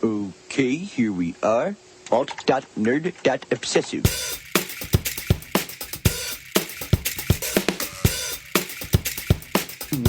Okay, here we are. Alt.nerd.obsessive.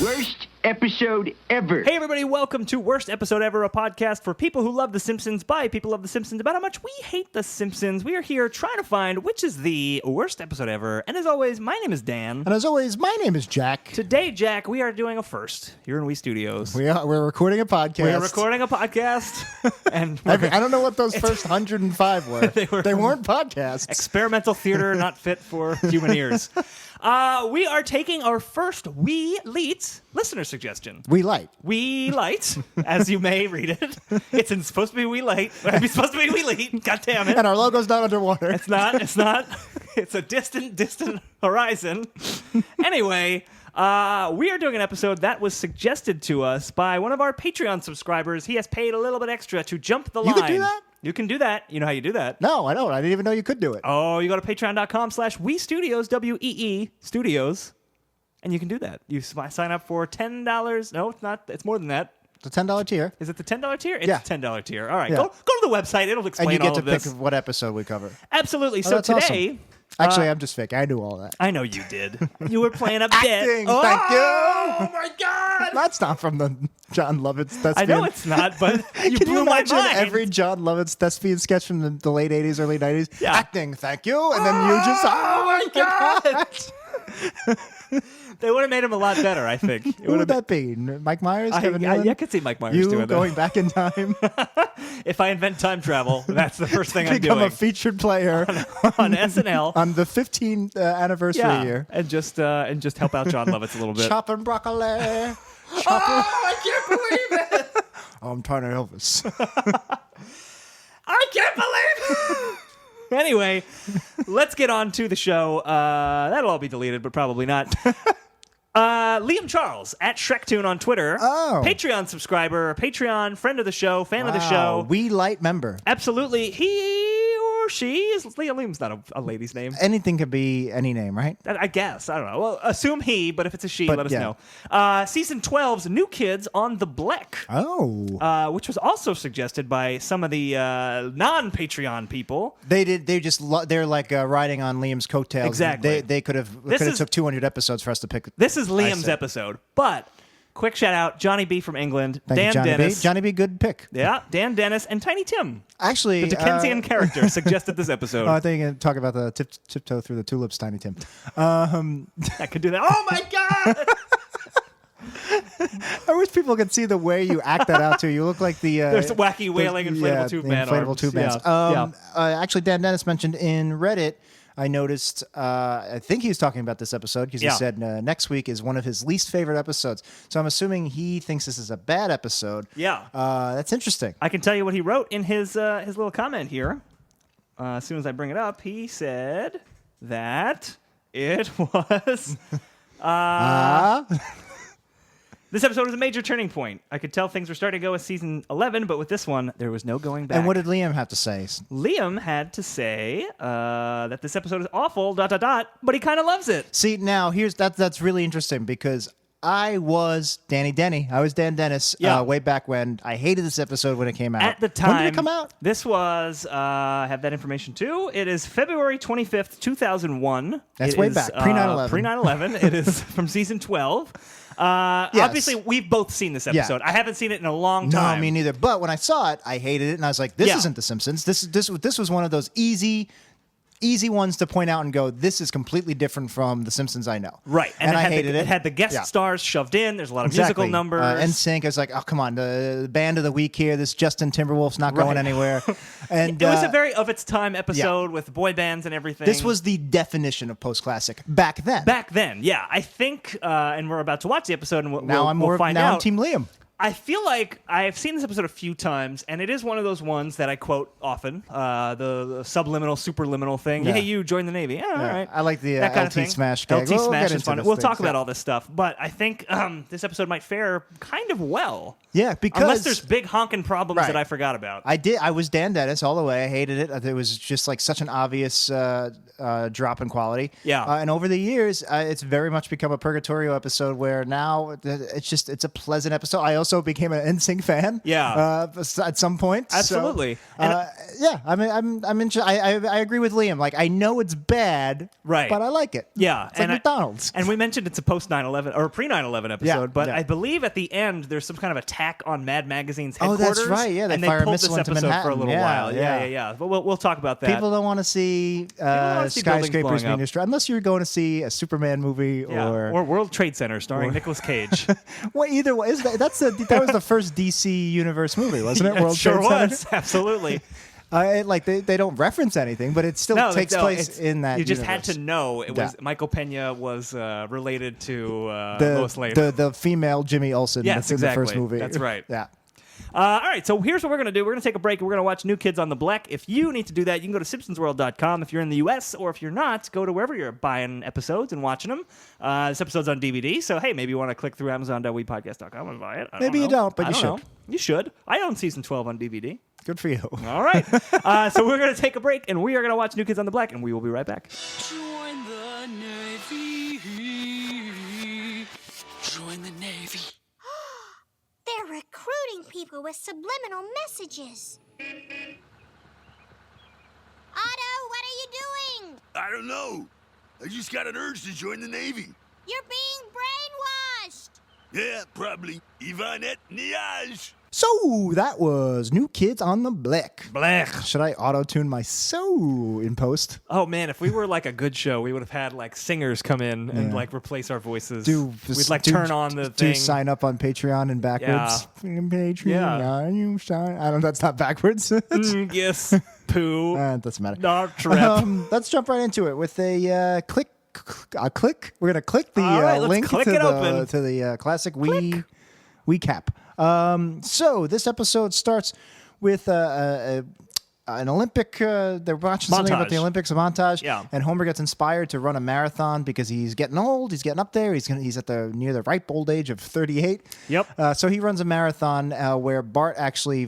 Worst episode ever. Hey everybody, welcome to Worst Episode Ever, a podcast for people who love The Simpsons by people who love The Simpsons about how much we hate The Simpsons. We are here trying to find which is the worst episode ever. And as always, my name is Dan. And as always, my name is Jack. Today, Jack, we are doing a first here in WE Studios. We're recording a podcast. We are recording a podcast. And I don't know what those first 105 were. They weren't podcasts. Experimental theater not fit for human ears. We are taking our first WEElite listener suggestion. WEElite. WEElite, as you may read it. It's supposed to be WEElite. It's supposed to be WEElite. God damn it. And our logo's not underwater. It's not. It's a distant horizon. Anyway, we are doing an episode that was suggested to us by one of our Patreon subscribers. He has paid a little bit extra to jump the line. You can do that? You can do that. You know how you do that? No, I don't. I didn't even know you could do it. Oh, you go to patreon.com/WeStudios, WEE Studios, and you can do that. You sign up for $10. No, it's not. It's more than that. It's a $10 tier. Is it the $10 tier? It's Yeah. $10 tier. All right, Yeah. go to the website. It'll explain And you get all to of this. pick what episode we cover. Absolutely. Oh, So that's today... awesome. Actually, I'm just fake. I knew all that. I know you did. You were playing up dead. Acting, Oh, thank you. Oh, my God. That's not from the John Lovitz thespian. I know it's not, but you Can blew you my imagine mind. every John Lovitz thespian sketch from the late 80s, early 90s? Yeah. Acting, thank you. And then you just... Oh, my God. They would have made him a lot better, I think. It Who would that be? Mike Myers? Kevin Nealon? I could see Mike Myers You doing going that. back in time? If I invent time travel, that's the first thing I'm Become doing. a featured player On SNL. on the 15th anniversary year. and just help out John Lovitz a little bit. Chopping broccoli. Oh, I can't believe it! Oh, I'm trying to Elvis. I can't believe it! Anyway, let's get on to the show. That'll all be deleted, but probably not. Liam Charles at ShrekTune on Twitter. Oh. Patreon subscriber, Patreon friend of the show, fan of the show. WEElite member. Absolutely. He or she is Liam's not a lady's name. Anything could be any name, right? I guess. I don't know. Well, assume he, but if it's a she, But, let us yeah. know. Season 12's New Kids on the Blecch. Oh. Which was also suggested by some of the non-Patreon people. They're like riding on Liam's coattails. Exactly. They could have took 200 episodes for us to pick. This is Liam's see. episode. But, quick shout out, Johnny B from England, Thank Dan you, Johnny Dennis. B. Johnny B, good pick. Yeah, Dan Dennis, and Tiny Tim. Actually, The Dickensian character suggested this episode. I think you can talk about the tiptoe through the tulips, Tiny Tim. I could do that. Oh my God! I wish people could see the way you act that out too. You look like the There's a wacky wailing inflatable tube man inflatable arms. tube bands. Yeah. Actually, Dan Dennis mentioned in Reddit. I noticed. I think he was talking about this episode because he said next week is one of his least favorite episodes. So I'm assuming he thinks this is a bad episode. Yeah. That's interesting. I can tell you what he wrote in his little comment here. As soon as I bring it up, he said that it was... This episode was a major turning point. I could tell things were starting to go with season 11, but with this one, there was no going back. And what did Liam have to say? Liam had to say that this episode is awful, ... but he kind of loves it. See, now that's really interesting because I was Danny Denny. I was Dan Dennis way back when. I hated this episode when it came out. At the time, when did it come out? This was, I have that information too. It is February 25th, 2001. That's It way is, back, pre-9/11. Pre-9/11. It is from season 12. Yes. Obviously, we've both seen this episode. I haven't seen it in a long time. No, me neither. But when I saw it, I hated it, and I was like, "This isn't The Simpsons. This was one of those easy ones to point out and go, this is completely different from The Simpsons I know." Right. And I hated it. It had the guest stars shoved in. There's a lot of musical numbers. NSYNC. I was like, oh, come on. The band of the week here. This Justin Timberwolf's not going anywhere. And it was a very of its time episode with boy bands and everything. This was the definition of post-classic back then. Back then, yeah. I think, and we're about to watch the episode, and we'll find now out. I'm Team Liam. I feel like I've seen this episode a few times, and it is one of those ones that I quote often, the subliminal, superliminal thing. Yeah. Hey, you join the Navy. Yeah, all right. I like the that kind of LT thing. Smash gag. LT We'll Smash get is into fun. this We'll thing, talk so. about all this stuff, but I think this episode might fare kind of well. Yeah, because unless there's big honking problems that I forgot about. I was Dan Dennis all the way. I hated it. It was just like such an obvious drop in quality. Yeah. And over the years, it's very much become a Purgatorio episode where now it's a pleasant episode. I also became an NSYNC fan. Yeah. At some point. Absolutely. So, yeah, I mean, I agree with Liam. Like, I know it's bad, right? But I like it. Yeah, it's like McDonald's. And we mentioned it's a post 9/11 or pre 9/11 episode, but yeah. I believe at the end there's some kind of attack on Mad Magazine's headquarters. Oh, that's right. Yeah, and they fire a pulled missile this into episode Manhattan. for a little while. Yeah. But we'll talk about that. People don't want to see skyscrapers being destroyed unless you're going to see a Superman movie or World Trade Center starring Nicolas Cage. Well, either way, that was the first DC Universe movie, wasn't it? World Trade Center? Sure was. Absolutely. They don't reference anything, but it still takes place in that. You just universe. had to know it was Michael Pena was related to Lois Lane. The female Jimmy Olsen yes, in the first movie. That's right. Yeah. All right, so here's what we're going to do. We're going to take a break, and we're going to watch New Kids on the Blecch. If you need to do that, you can go to simpsonsworld.com. If you're in the U.S., or if you're not, go to wherever you're buying episodes and watching them. This episode's on DVD, so hey, maybe you want to click through amazon.weepodcast.com and buy it. Maybe you don't, but you should. You should. I own season 12 on DVD. Good for you. All right. So we're going to take a break, and we are going to watch New Kids on the Blecch, and we will be right back. Join the Navy. Join the Navy. They're recruiting people with subliminal messages. Otto, what are you doing? I don't know. I just got an urge to join the Navy. You're being brainwashed. Yeah, probably. Yvonne Niage. So that was New Kids on the Blecch. Blecch. Should I auto-tune my so in post? Oh man, if we were like a good show, we would have had like singers come in and like replace our voices. We'd like turn on the thing. Do sign up on Patreon and backwards. Yeah. Patreon, you sign. I don't. That's not backwards. Yes. Poo. Doesn't matter. Not trip. Let's jump right into it with a click. We're gonna click the link click to the classic Wii cap. So this episode starts with an Olympic. They're watching something about the Olympics, a montage. Yeah. And Homer gets inspired to run a marathon because he's getting old. He's getting up there. He's at near the ripe old age of 38. Yep. So he runs a marathon where Bart actually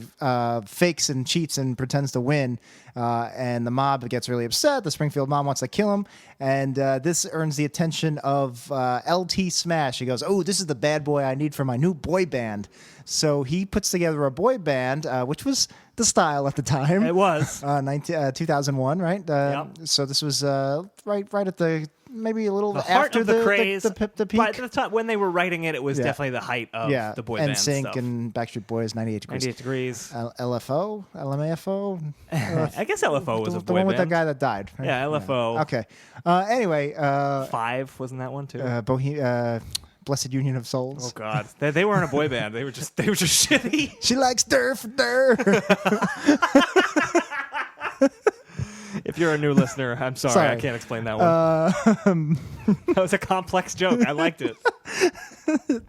fakes and cheats and pretends to win. And the mob gets really upset. The Springfield mob wants to kill him. And this earns the attention of LT Smash. He goes, "Oh, this is the bad boy I need for my new boy band." So he puts together a boy band, which was the style at the time. It was. 2001, right? Yep. So this was right at the maybe a little The heart after of the craze. the peak. But at the time when they were writing it, it was definitely the height of the boy band NSYNC stuff. and Backstreet Boys, 98 Degrees. 98 Degrees. LFO, LMAFO. I guess LFO was a The boy one with the band. guy that died. Right? Yeah, LFO. Okay. Anyway, 5 wasn't that one too? Blessed Union of Souls. Oh God, they weren't a boy band. They were just shitty. She likes Dur for Dur. If you're a new listener, I'm sorry. I can't explain that one. That was a complex joke. I liked it.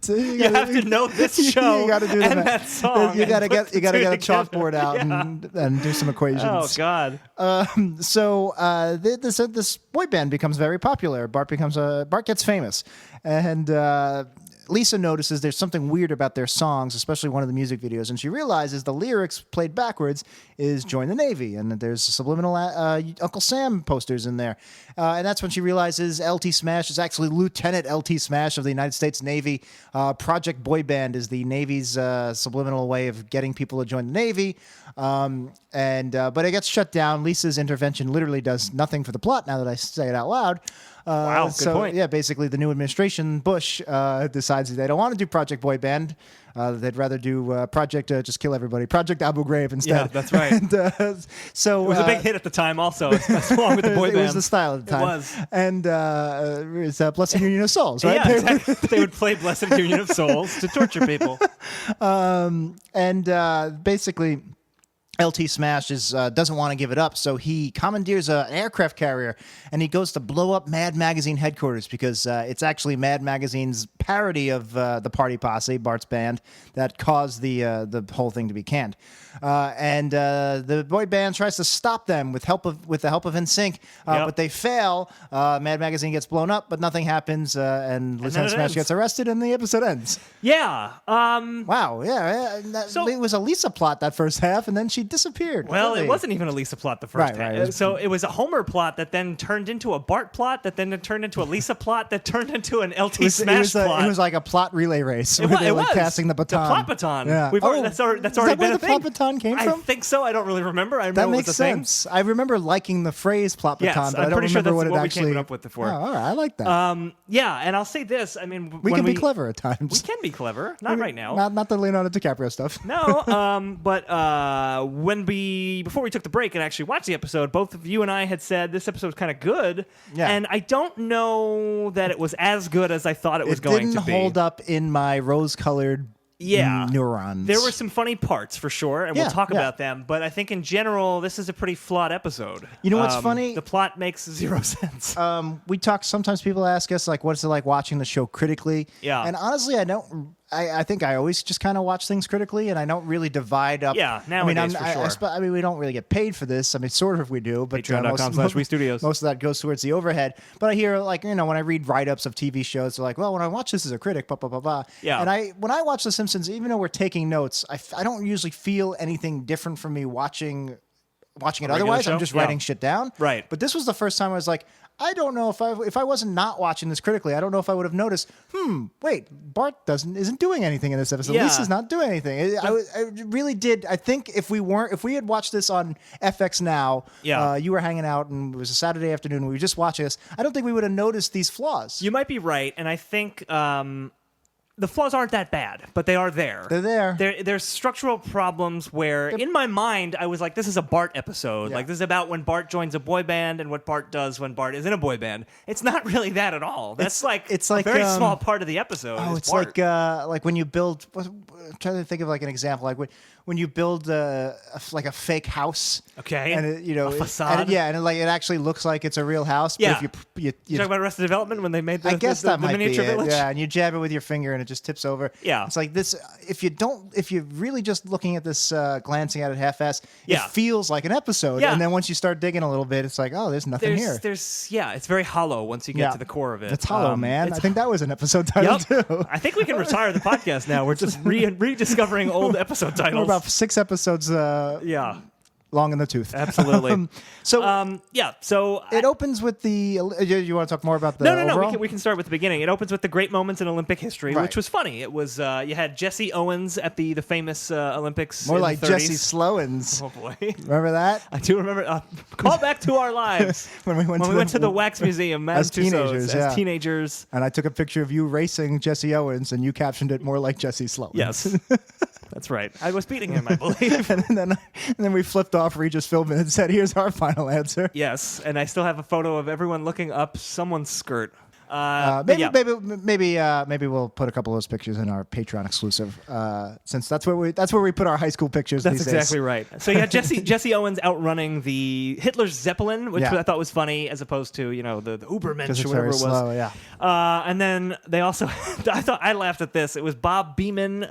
You have to know this show you gotta do and that song. You gotta get a together. chalkboard out and do some equations. Oh God. So this boy band becomes very popular. Bart gets famous, and Lisa notices there's something weird about their songs, especially one of the music videos, and she realizes the lyrics played backwards is "Join the Navy," and there's subliminal Uncle Sam posters in there, and that's when she realizes LT Smash is actually Lieutenant LT Smash of the United States Navy. Project Boy Band is the Navy's subliminal way of getting people to join the Navy. But it gets shut down. Lisa's intervention literally does nothing for the plot. Now that I say it out loud. Wow, good point. Yeah, basically the new administration, Bush, decides they don't want to do Project Boy Band. They'd rather do Project Just Kill Everybody, Project Abu Ghraib instead. Yeah, that's right. And, so it was a big hit at the time. Also, that's along with the boy band. It was the style at the time. It was. And it's Blessed Union of Souls, right? Yeah, exactly. They would play Blessed Union of Souls to torture people. Basically, LT Smash doesn't want to give it up, so he commandeers an aircraft carrier, and he goes to blow up Mad Magazine headquarters because it's actually Mad Magazine's parody of the Party Posse, Bart's band, that caused the whole thing to be canned. The boy band tries to stop them with the help of NSYNC, but they fail. Mad Magazine gets blown up, but nothing happens, and Lieutenant Smash gets arrested, and the episode ends. Yeah. Wow. Yeah. It was a Lisa plot that first half, and then she disappeared. Well, Really. it wasn't even a Lisa plot the first Right, time. right. It was- So it was a Homer plot that then turned into a Bart plot that then turned into a Lisa plot that turned into an LT Smash plot. It was like a plot relay race It where wa- they it were like was. passing the baton. The plot baton. Yeah. That's already is that been where a the thing. plot baton came I from? think so. I don't really remember. I That remember it makes was a thing. sense. I remember liking the phrase plot Yes, baton, but I'm I don't pretty sure remember that's what it what we actually came up with before. Oh, all right, I like that. Yeah, and I'll say this. I mean, we when can be clever at We times. can be clever. Not right now. Not the Leonardo DiCaprio stuff. No, but before we took the break and actually watched the episode, both of you and I had said this episode was kind of good, Yeah. and I don't know that it was as good as I thought it was It going didn't to be. hold up in my rose-colored neurons. There were some funny parts for sure, and Yeah, we'll talk yeah. about them. But I think in general, this is a pretty flawed episode. You know what's funny? The plot makes zero sense. We talk. Sometimes people ask us like, "What's it like watching the show critically?" Yeah. And honestly, I don't. I think I always just kind of watch things critically, and I don't really divide up. Yeah, nowadays, for sure. I mean, we don't really get paid for this. I mean, sort of we do, but Patreon.com/WeStudios. most of that goes towards the overhead. But I hear like when I read write-ups of TV shows, they're like, "Well, when I watch this as a critic, blah blah blah blah." Yeah. And when I watch The Simpsons, even though we're taking notes, I don't usually feel anything different from me watching it. regular Otherwise, show? I'm just Yeah. writing shit down. Right. But this was the first time I was like, I don't know if I wasn't not watching this critically, I don't know if I would have noticed. Wait, Bart isn't doing anything in this episode. Yeah. Lisa's not doing anything. I really did. I think if we had watched this on FX Now, Yeah. you were hanging out and it was a Saturday afternoon. We were just watching this. I don't think we would have noticed these flaws. You might be right, and I think the flaws aren't that bad, but they are there. They're there. There's structural problems where, in my mind, I was like, this is a Bart episode. Yeah. Like, this is about when Bart joins a boy band and what Bart does when Bart is in a boy band. It's not really that at all. That's it's a like, very small part of the episode. Oh, is it's Bart. like when you build. I'm trying to think of like an example. Like when you build a fake house. Okay. And A facade. And it actually looks like it's a real house. But Yeah. if you You talk about Arrested Development when they made the, I guess the, that the might be miniature it. village? Yeah, and you jab it with your finger and it just tips over. Yeah. It's like this. If you're really just looking at this, glancing at it half-assed, Yeah. it feels like an episode. Yeah. And then once you start digging a little bit, it's like, oh, there's nothing here. It's very hollow once you get to the core of it. It's hollow, man. it's I think that was an episode title Yep. too. I think we can retire the podcast now. We're just rediscovering old episode We're titles. about 6 episodes Yeah, long in the tooth. absolutely. So So it opens with the. You want to talk more about the no. overall? We can start with the beginning. It opens with the great moments in Olympic history, Right. which was funny. It was you had Jesse Owens at the famous Olympics. More in like the 30s. Jesse Slowens. Oh boy. Remember that? I do remember. Call back to our lives When we went to the Wax Museum as teenagers, as teenagers. And I took a picture of you racing Jesse Owens, and you captioned it more like Jesse Slowens. Yes, that's right. I was beating him, I believe. and then we flipped off Regis Philbin and said, "Here's our final answer." Yes, and I still have a photo of everyone looking up someone's skirt. But Maybe, yeah. maybe we'll put a couple of those pictures in our Patreon exclusive, since that's where we put our high school pictures. That's these exactly days. right. So you had Jesse Owens outrunning the Hitler's Zeppelin, which Yeah. I thought was funny, as opposed to the Ubermensch Because or it's whatever very it was. slow. Yeah. And then they also, I laughed at this. It was Bob Beeman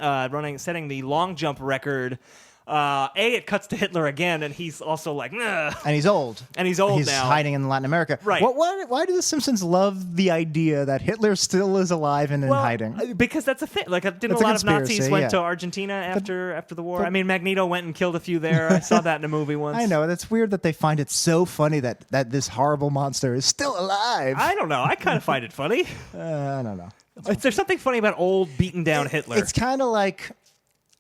setting the long jump record. It cuts to Hitler again, and he's also like, nah. And he's old. And he's old He's now. hiding in Latin America. Right. Why do the Simpsons love the idea that Hitler still is alive and in hiding? Because that's a thing. Like, didn't It's a a lot of Nazis conspiracy, went yeah. to Argentina after the war? I mean, Magneto went and killed a few there. I saw that in a movie once. I know. It's weird that they find it so funny that this horrible monster is still alive. I don't know. I kind of find it funny. I don't know. There's something funny about old, beaten down Hitler. It's kind of like,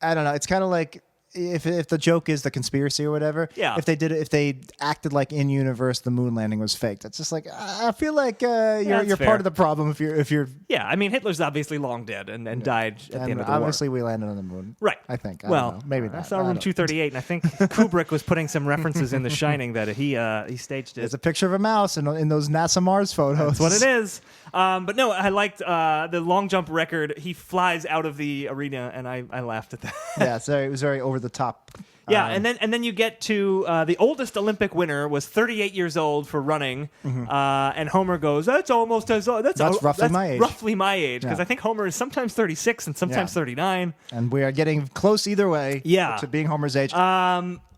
I don't know. It's kind of like if the joke is the conspiracy or whatever. Yeah. If they acted like in universe the moon landing was faked, it's just like I feel like you're fair. part of the problem if you're. Yeah, I mean, Hitler's obviously long dead and died at the end of the obviously war. we landed on the moon. Right. I think. I Well, don't know. Maybe I not. saw I Room don't- 238, and I think Kubrick was putting some references in The Shining that he staged it. There's a picture of a mouse in those NASA Mars photos. That's what it is. But no, I liked the long jump record. He flies out of the arena, and I laughed at that. Yeah, so it was very over the top. Yeah, and then you get to the oldest Olympic winner was 38 years old for running, and Homer goes, "That's almost as that's roughly my age." Roughly my age, because Yeah. I think Homer is sometimes 36 and sometimes Yeah. 39. And we are getting close either way. Yeah. To being Homer's age.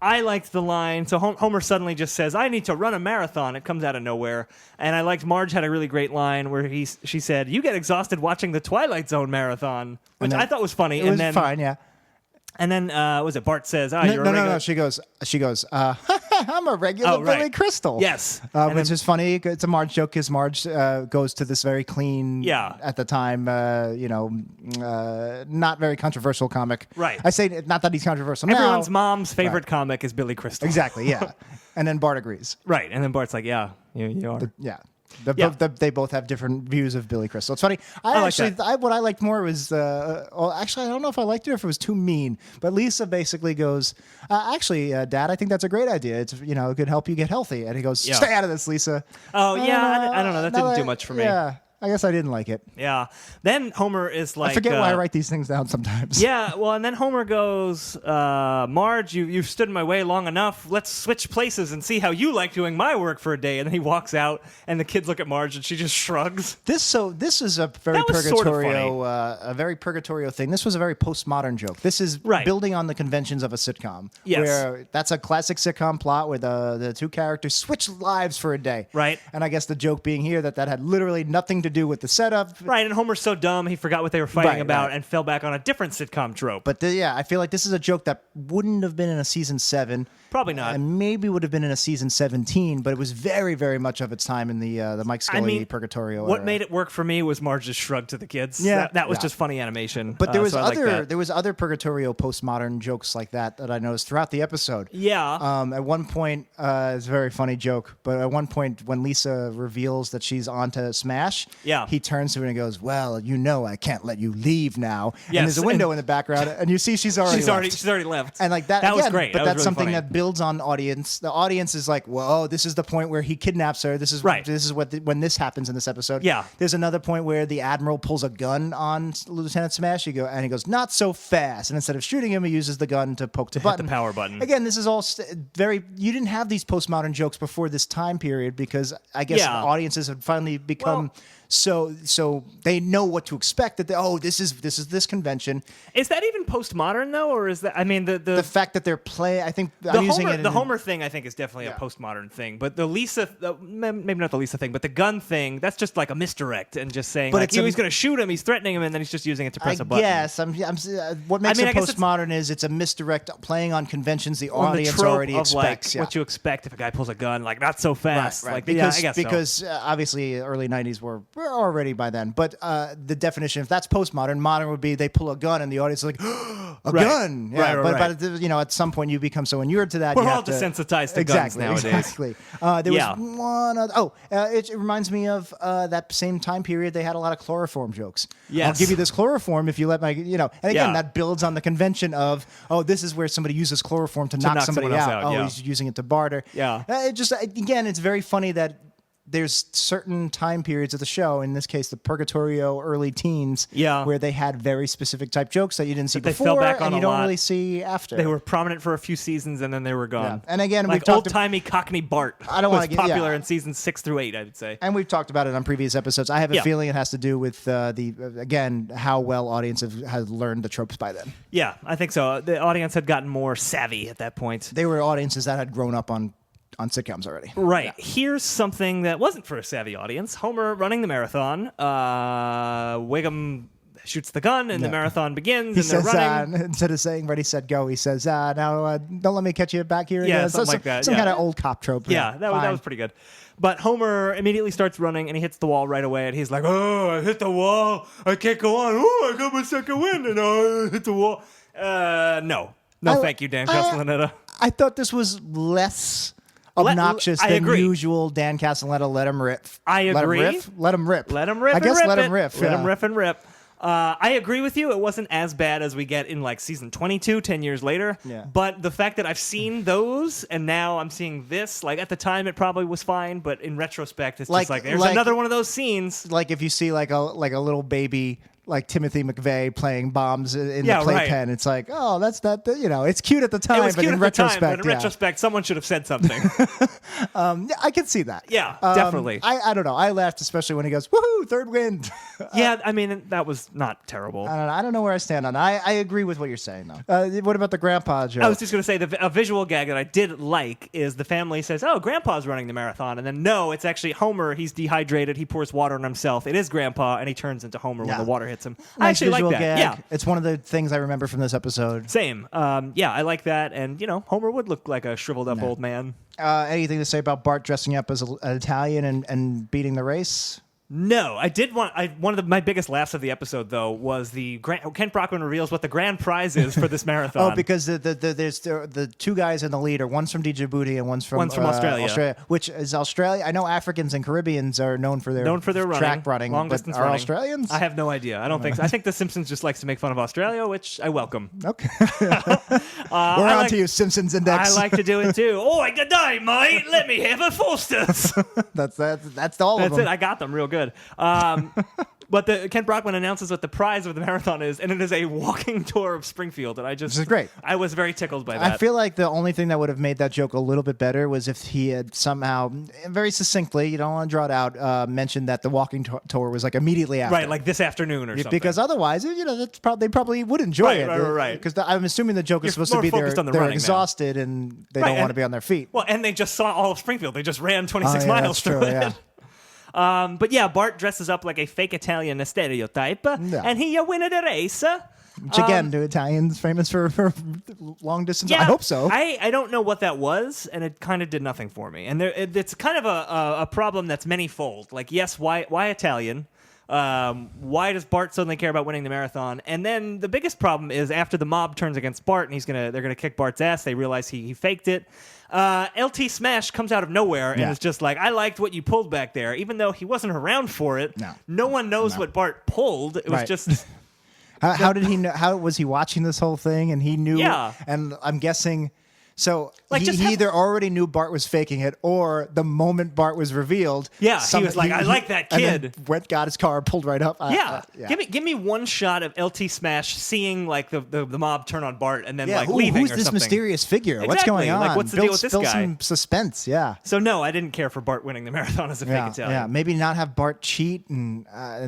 I liked the line. So Homer suddenly just says, "I need to run a marathon." It comes out of nowhere, and I liked Marge had a really great line where she said, "You get exhausted watching the Twilight Zone marathon," which then- I thought was funny. it was and then fine. Yeah. And then, was it Bart says, No, you're a regular... no. She goes, I'm a regular Billy Crystal. Yes. Which is funny. It's a Marge joke because Marge goes to this very clean, at the time, not very controversial comic. Right. I say not that he's controversial Everyone's now. mom's favorite comic is Billy Crystal. Exactly, yeah. And then Bart agrees. Right. And then Bart's like, you are. Yeah. They both have different views of Billy Crystal. It's funny. What I liked more was, actually, I don't know if I liked it or if it was too mean. But Lisa basically goes, Dad, I think that's a great idea. It's it could help you get healthy. And he goes, stay out of this, Lisa. Oh yeah, I don't know. That didn't do much for me. Yeah. I guess I didn't like it. Yeah. Then Homer is like... I forget why I write these things down sometimes. Yeah, well, and then Homer goes, Marge, you've stood in my way long enough. Let's switch places and see how you like doing my work for a day. And then he walks out, and the kids look at Marge, and she just shrugs. This is a very purgatorio thing. This was a very postmodern joke. This is building on the conventions of a sitcom. Yes. Where that's a classic sitcom plot where the two characters switch lives for a day. Right. And I guess the joke being here that had literally nothing to do with the setup. Right, and Homer's so dumb he forgot what they were fighting about and fell back on a different sitcom trope. But I feel like this is a joke that wouldn't have been in a season 7. Probably not. And maybe would have been in a season 17, but it was very, very much of its time in the Mike Scully Purgatorio What era. made it work for me was Marge's shrug to the kids. Yeah. That was just funny animation. But there was there was other Purgatorio postmodern jokes like that I noticed throughout the episode. Yeah. At one point, it's a very funny joke, but at one point when Lisa reveals that she's onto Smash, he turns to her and goes, well, I can't let you leave now. Yes. And there's a window in the background, and you see she's already left. And like that was great. But that that's was really something funny. that builds on audience. The audience is like, whoa, this is the point where he kidnaps her. This is when this happens in this episode. Yeah. There's another point where the Admiral pulls a gun on Lieutenant Smash. He goes, not so fast. And instead of shooting him, he uses the gun to poke the button. Hit the power button. Again, this is all you didn't have these postmodern jokes before this time period because I guess audiences had finally become so they know what to expect that this is this convention. Is that even postmodern though, or is that the fact that they're playing? I think the Homer thing I think is definitely a postmodern thing, but the Lisa maybe not the Lisa thing, but the gun thing that's just like a misdirect and just saying he's going to shoot him, he's threatening him, and then he's just using it to press a button. Yes, what makes it postmodern is it's a misdirect playing on conventions the audience already expects. What you expect if a guy pulls a gun, like not so fast, right. Because obviously early '90s were already by then. But the definition, if that's postmodern, modern would be they pull a gun and the audience is like, a gun. Yeah, but at some point you become so inured to that. We're all desensitized to guns nowadays. Exactly. There was one other. It reminds me of that same time period. They had a lot of chloroform jokes. Yes. I'll give you this chloroform if you let my, and again, that builds on the convention of, this is where somebody uses chloroform to knock somebody out. He's using it to barter. Yeah. It's very funny that there's certain time periods of the show, in this case, the Purgatorio early teens, where they had very specific type jokes that you didn't see before, fell back on and you a don't lot. really see after. They were prominent for a few seasons, and then they were gone. Yeah. And again, like old-timey Cockney Bart was popular in seasons 6 through 8, I would say. And we've talked about it on previous episodes. I have a feeling it has to do with how well audiences have learned the tropes by then. Yeah, I think so. The audience had gotten more savvy at that point. They were audiences that had grown up on sitcoms already. Right. Yeah. Here's something that wasn't for a savvy audience. Homer running the marathon. Wiggum shoots the gun, and the marathon begins, He and says, they're running. Instead of saying ready, set, go, he says, now don't let me catch you back here. Yeah, again. something like that. Some kind of old cop trope. Yeah, that was pretty good. But Homer immediately starts running, and he hits the wall right away, and he's like, I hit the wall. I can't go on. I got my second wind, and I hit the wall. No, thank you, Dan Castellaneta. I thought this was less obnoxious than usual Dan Castellaneta. Let him rip. I agree. Let him rip. Let him rip. I guess let him rip. Let him rip and rip. I agree with you. It wasn't as bad as we get in like season 22, 10 years later. Yeah. But the fact that I've seen those and now I'm seeing this, like at the time it probably was fine, but in retrospect, it's just like there's another one of those scenes. Like if you see like a little baby like Timothy McVeigh playing bombs in the playpen. It's like, that's that. It's cute at the time, but in retrospect, someone should have said something. I can see that. Yeah, definitely. I don't know. I laughed especially when he goes, "Woohoo, third wind." Yeah, I mean that was not terrible. I don't know where I stand on that. I agree with what you're saying though. What about the grandpa joke? I was just going to say a visual gag that I did like is the family says, "Oh, Grandpa's running the marathon," and then no, it's actually Homer. He's dehydrated. He pours water on himself. It is Grandpa, and he turns into Homer when the water hits gets him. I Nice actually like visual that. gag. Yeah. It's one of the things I remember from this episode. Same. Yeah, I like that. And, Homer would look like a shriveled up old man. Anything to say about Bart dressing up as an Italian and beating the race? No, I did want. One of my biggest laughs of the episode, though, was Kent Brockman reveals what the grand prize is for this marathon. Oh, because there's the two guys in the lead are one's from Djibouti and one's from Australia. Which is Australia. I know Africans and Caribbeans are known for their track running, long but distance are running. Australians? I have no idea. I don't think so. I think The Simpsons just likes to make fun of Australia, which I welcome. Okay. We're on to you, Simpsons Index. I like to do it too. Oh, good day, mate. Let me have a Foster's. That's all of That's them. it. I got them real good. But Kent Brockman announces what the prize of the marathon is, and it is a walking tour of Springfield. And This is great. I was very tickled by that. I feel like the only thing that would have made that joke a little bit better was if he had somehow, very succinctly, you don't want to draw it out, mentioned that the walking tour was like immediately after. Right, like this afternoon or something. Because otherwise, they probably would enjoy it. Right. Because I'm assuming the joke is You're supposed to more be focused on the they're running now. exhausted and they Right, don't want to and- be on their feet. Well, and they just saw all of Springfield. They just ran 26 Oh, yeah, miles that's through true, it. yeah. But yeah, Bart dresses up like a fake Italian stereotype, and he win the race. Which again, do Italians famous for long distance? Yeah, I hope so. I don't know what that was, and it kind of did nothing for me. And it's kind of a problem that's manyfold. Like, yes, why Italian? Why does Bart suddenly care about winning the marathon? And then the biggest problem is after the mob turns against Bart, and they're gonna kick Bart's ass. They realize he faked it. LT Smash comes out of nowhere and is just like, I liked what you pulled back there, even though he wasn't around for it. No one knows what Bart pulled. It was Right. just. How did he know? How was he watching this whole thing? And he knew. Yeah. And I'm guessing. So Like, he either already knew Bart was faking it, or the moment Bart was revealed, Yeah, he was like, "I like that and kid." then got his car, pulled right up. Yeah. Yeah. Give me one shot of LT Smash seeing like the mob turn on Bart and then like Who- leaving who's or this something. mysterious figure? What's Exactly. going on? Like, what's the deal with this spill guy? some suspense. Yeah. So no, I didn't care for Bart winning the marathon as a fake Italian. Yeah, maybe not have Bart cheat, and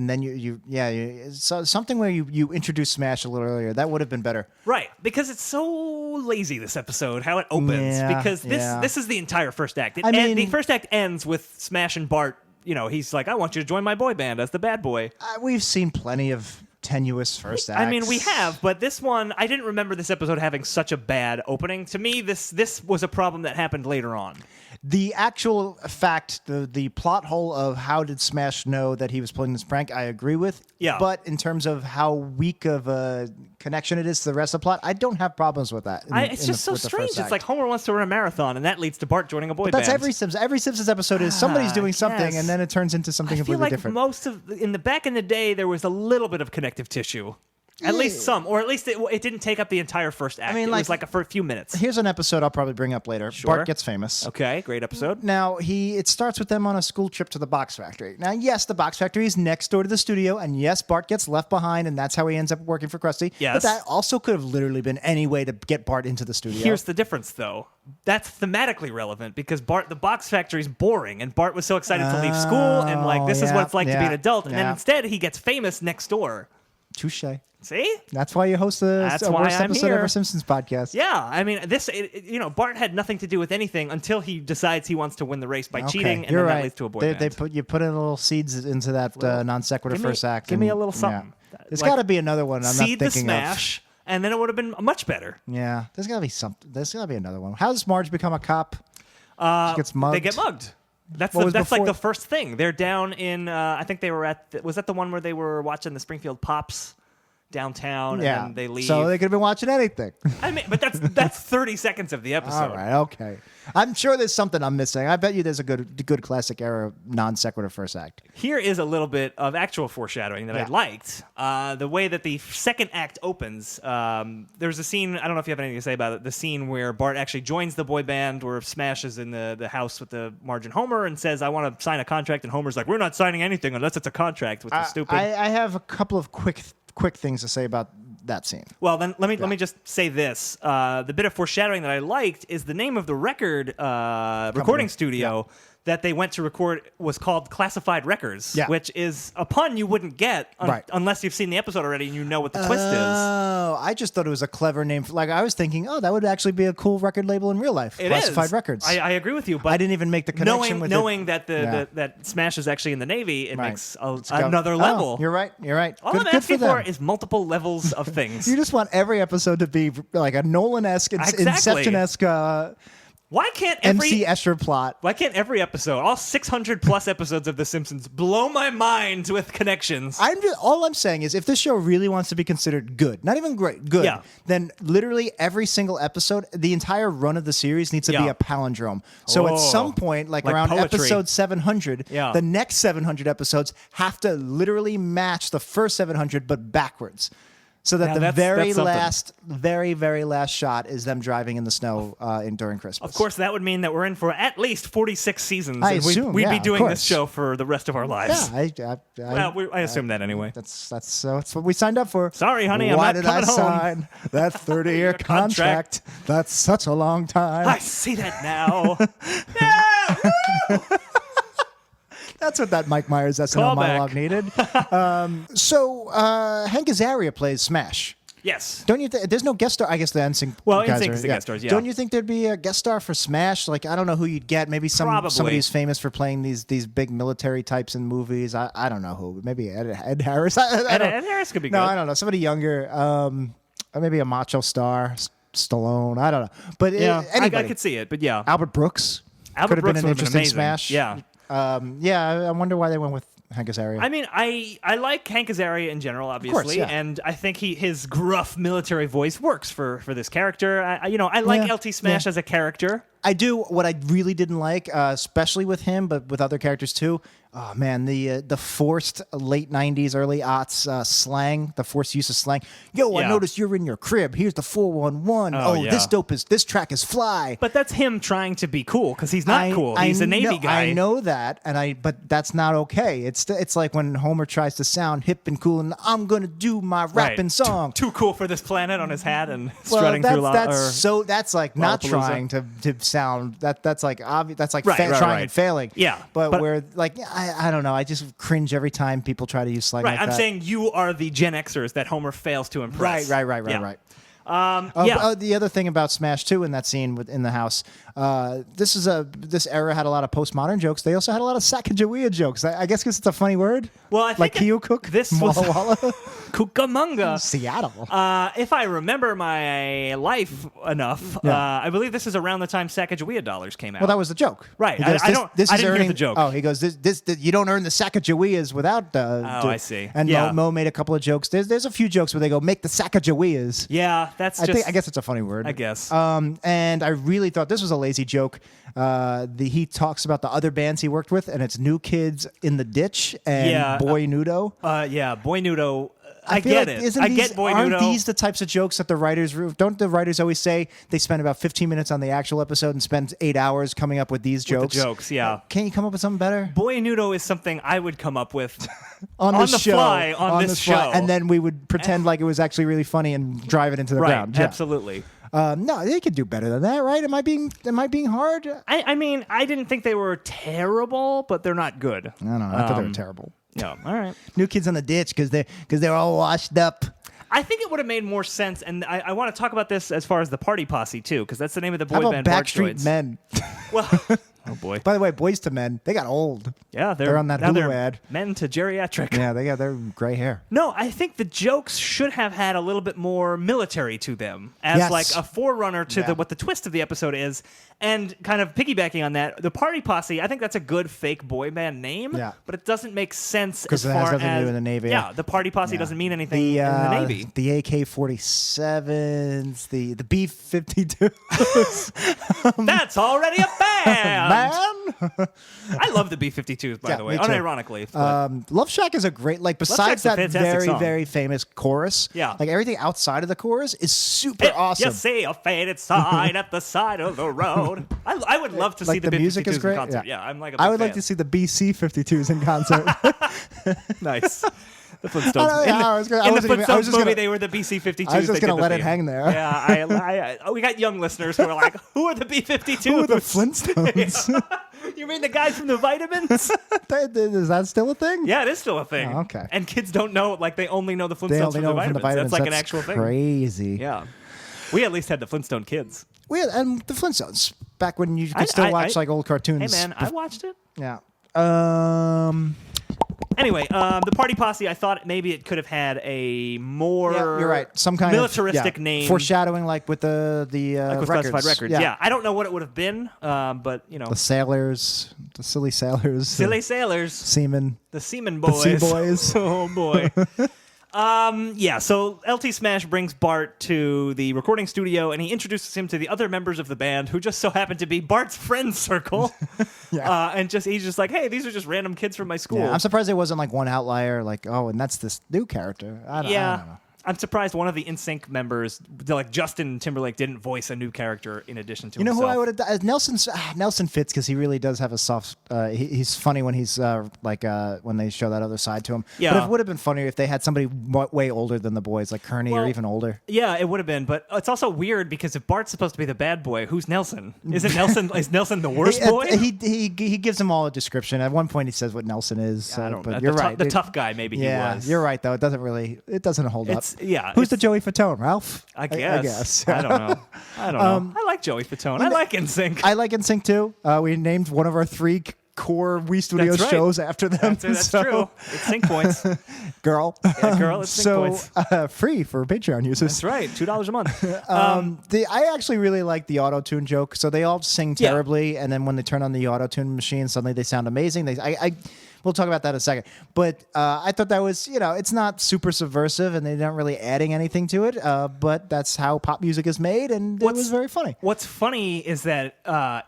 then so something where you introduce Smash a little earlier. That would have been better. Right, because it's so lazy this episode how it opens. Yeah, because this is the entire first act. The first act ends with Smash and Bart. He's like, I want you to join my boy band as the bad boy. We've seen plenty of tenuous first acts. I mean, we have, but this one, I didn't remember this episode having such a bad opening. To me, this was a problem that happened later on. The actual fact, the plot hole of how did Smash know that he was pulling this prank, I agree with. Yeah. But in terms of how weak of a connection it is to the rest of the plot, I don't have problems with that. It's just so strange. It's like Homer wants to run a marathon, and that leads to Bart joining a boy That's band. every Simpsons. Every Simpsons episode is somebody's doing something, yes. and then it turns into something I feel completely like different. in the back in the day, there was a little bit of connective tissue. At least some, or at least it didn't take up the entire first act. mean, it was like- for a few minutes. Here's an episode I'll probably bring up later. Sure. Bart gets famous. Okay, great episode. Now, it starts with them on a school trip to the box factory. Now, yes, the box factory is next door to the studio, and yes, Bart gets left behind, and that's how he ends up working for Krusty. Yes. But that also could have literally been any way to get Bart into the studio. Here's the difference, though. That's thematically relevant because the box factory's boring, and Bart was so excited to leave school, and like this is what it's like to be an adult, and then instead he gets famous next door. Touche. See? That's why you host the That's worst why I'm episode here. of our Simpsons podcast. Yeah, I mean, Bart had nothing to do with anything until he decides he wants to win the race by cheating, and you're then right. that leads to a boy They band. put in little seeds into that non sequitur first act. Give me and- a little something. There's Like, got to be another one. I'm Seed not the thinking smash, and then it would have been much better. of. Yeah, there's got to be something. There's got to be another one. How does Marge become a cop? She gets mugged. They get mugged. That's What was like before- the first thing. They're down in. I think they were was that the one where they were watching the Springfield Pops downtown, and then they leave. So they could have been watching anything. I mean, but that's 30 seconds of the episode. All right, okay. I'm sure there's something I'm missing. I bet you there's a good classic era non sequitur first act. Here is a little bit of actual foreshadowing that I liked. The way that the second act opens, there's a scene, I don't know if you have anything to say about it, the scene where Bart actually joins the boy band, where Smash is in the house with the Marge and Homer and says, I want to sign a contract, and Homer's like, we're not signing anything unless it's a contract, which is stupid. I have a couple of quick things to say about that scene. Well, then let me just say this: the bit of foreshadowing that I liked is the name of the recording studio that they went to record was called Classified Records, Yeah. which is a pun you wouldn't get Right. unless you've seen the episode already and you know what the twist is. Oh, I just thought it was a clever name. Like I was thinking, oh, that would actually be a cool record label in real life. It Classified is. Records. I agree with you, but I didn't even make the connection with knowing it. that that Smash is actually in the Navy, it Right. makes Go- another level. Oh, you're right. You're right. All good, I'm good asking for, for them. is multiple levels of things. You just want every episode to be like a Nolan-esque, Exactly. Inception-esque Why can't MC Escher plot. Why can't every episode, all 600 plus episodes of The Simpsons, blow my mind with connections? All I'm saying is if this show really wants to be considered good, not even great, good, Yeah. then literally every single episode, the entire run of the series needs to be Yeah. a palindrome. So at Oh. some point, like Like around poetry. episode 700, Yeah. the next 700 episodes have to literally match the first 700 but backwards. So that Now the that's very something. very last shot is them driving in the snow during Christmas. Of course, that would mean that we're in for at least 46 seasons. I and assume, we'd yeah, be of doing this course. show for the rest of our lives. Yeah, I assume that anyway. That's what we signed up for. Sorry, honey, I'm Why not did coming I home. sign that 30-year contract? That's such a long time. I see that now. That's what that Mike Myers SNL Callback. monologue needed. So Hank Azaria plays Smash. Yes. Don't you think there's no guest star? I guess the NSYNC Well, guys NSYNC are, is the guest stars, yeah. Don't you think there'd be a guest star for Smash? Like I don't know who you'd get. Maybe Probably. somebody who's famous for playing these big military types in movies. I don't know who. Maybe Ed Harris. I don't- Ed Harris could be No, good. I don't know. Somebody younger. Or maybe a macho star, Stallone. I don't know. But Yeah, anybody. I could see it, but yeah. Albert Brooks. Albert could have Brooks been an would've been interesting amazing. Smash. Yeah. Yeah. I wonder why they went with Hank Azaria. I mean, I like Hank Azaria in general, obviously, yeah. and I think his gruff military voice works for this character. I like Yeah, LT Smash yeah. as a character. I do. What I really didn't like, especially with him, but with other characters too. Oh man, the forced late '90s, early aughts slang, the forced use of slang. Yo, I Yeah. noticed you're in your crib. Here's the 411. Oh, Oh, yeah. this track is fly. But that's him trying to be cool because he's not cool. He's a Navy know, guy. I know that, but that's not okay. It's like when Homer tries to sound hip and cool, and I'm gonna do my rapping song. Too cool for this planet on his hat and Well, strutting through. that's like not Lollapalooza. trying to sound that's like obvious. That's like Right, right, trying right. and failing. Yeah, but but- where like I don't know. I just cringe every time people try to use slang Right, like I'm that. saying you are the Gen Xers that Homer fails to impress. Right. Yeah. But, the other thing about Smash too in that scene in the house, this era had a lot of postmodern jokes. They also had a lot of Sacagawea jokes. I guess because it's a funny word. Well, I think like Kyo Cook, this was Walla Walla, Cucamonga. Seattle. If I remember my life enough, Yeah. I believe this is around the time Sacagawea dollars came out. Well, that was the joke. Right. He goes, I don't- I is didn't hear earning, the joke. Oh, he goes, this you don't earn the Sacagaweas without. I see. And Yeah. Mo made a couple of jokes. There's a few jokes where they go, make the Sacagaweas. Yeah, that's I just. guess it's a funny word. I guess. And I really thought this was a lazy joke. He talks about the other bands he worked with, and it's New Kids in the Ditch and Yeah, Boy Nudo. Yeah, Boy Nudo. I feel get like, it. isn't I these, get Boy aren't Nudo. these the types of jokes that the writers don't the writers always say they spend about 15 minutes on the actual episode and spend 8 hours coming up with these With the jokes? jokes, yeah. Can't you come up with something better? Boy Nudo is something I would come up with on the show, fly on this fly, show. and then we would pretend like it was actually really funny and drive it into the right. ground. Yeah. Absolutely. No, they could do better than that, right? Am I being hard? I mean, I didn't think they were terrible, but they're not good. I don't know. I thought they were terrible. No, all right. New Kids in the Ditch because they're all washed up. I think it would have made more sense, and I want to talk about this as far as the Party Posse too, because that's the name of the boy How band. about Bartjoids. Backstreet Men? Well, oh boy. By the way, Boys to Men, they got old. Yeah, They're on that now Hulu they're ad. Men to geriatric. Yeah, they got their gray hair. No, I think the jokes should have had a little bit more military to them, as Yes. like a forerunner to Yeah. what the twist of the episode is. And kind of piggybacking on that, the Party Posse, I think that's a good fake boy band name, Yeah. but it doesn't make sense Because as it has far nothing to do as with the Navy. Yeah, the Party Posse Yeah. doesn't mean anything in the Navy. The AK-47s, the B-52s. That's already a band. Man, I love the B-52s, by Yeah, the way, me too. unironically. but- Love Shack is a great besides Shack's a that fantastic very song. very famous chorus. Yeah. like everything outside of the chorus is super awesome. You see a faded sign at the side of the road. I would love to see Like the the music B-52s is great. in concert. Yeah, I'm like a big I would like fan. to see the BC-52s in concert. Nice. The Flintstones. I know, I was gonna- I in the wasn't even- I was Flintstones just movie, gonna- they were the BC-52s. I was just They gonna did the let it theme. hang there. Yeah, we got young listeners who are like, "Who are the B-52s?" Who are the Flintstones? You mean the guys from the vitamins? Is that still a thing? Yeah, it is still a thing. Oh, okay. And kids don't know, like, they only know the They Flintstones only from know the from vitamins. the vitamins. That's like an actual thing. Crazy. Yeah. We at least had the Flintstone kids. And the Flintstones back when you could still watch like old cartoons. Hey, man, I watched it. Yeah. Anyway, the Party Posse, I thought maybe it could have had a more You're right. Some kind militaristic of name. foreshadowing, like with the Like with records. Classified Records. Yeah. I don't know what it would have been, but, you know. The sailors, the silly sailors, Silly Sailors. seamen, The Seaman the Boys. sea boys. Oh, boy. Yeah, so LT Smash brings Bart to the recording studio, and he introduces him to the other members of the band, who just so happen to be Bart's friend circle. And he's just like, hey, these are just random kids from my school. Yeah, I'm surprised there wasn't like one outlier, like, oh, and that's this new character. I don't know. I'm surprised one of the NSYNC members, like Justin Timberlake, didn't voice a new character in addition to himself. You know who I would have done? Nelson fits because he really does have a soft. He's funny when he's when they show that other side to him. Yeah. But it would have been funnier if they had somebody way older than the boys, like Kearney or even older. Yeah, it would have been. But it's also weird because if Bart's supposed to be the bad boy, who's Nelson? Isn't Nelson? Is Nelson the worst boy? He gives them all a description. At one point, he says what Nelson is. I don't know. But you're right. The tough guy, maybe he was. You're right though. It doesn't hold up. Who's the Joey Fatone? Ralph? I guess. I don't know. I I like Joey Fatone. I like NSYNC. I like NSYNC too. We named one of our 3 core Wii Studios shows after them. That's true. It's sync points. Girl. Yeah, girl, it's sync points. Free for Patreon users. That's right. $2 a month. I actually really like the auto-tune joke. So they all sing terribly, and then when they turn on the auto-tune machine, suddenly they sound amazing. We'll talk about that in a second. But I thought that was, it's not super subversive, and they're not really adding anything to it. But that's how pop music is made, and it was very funny. What's funny is that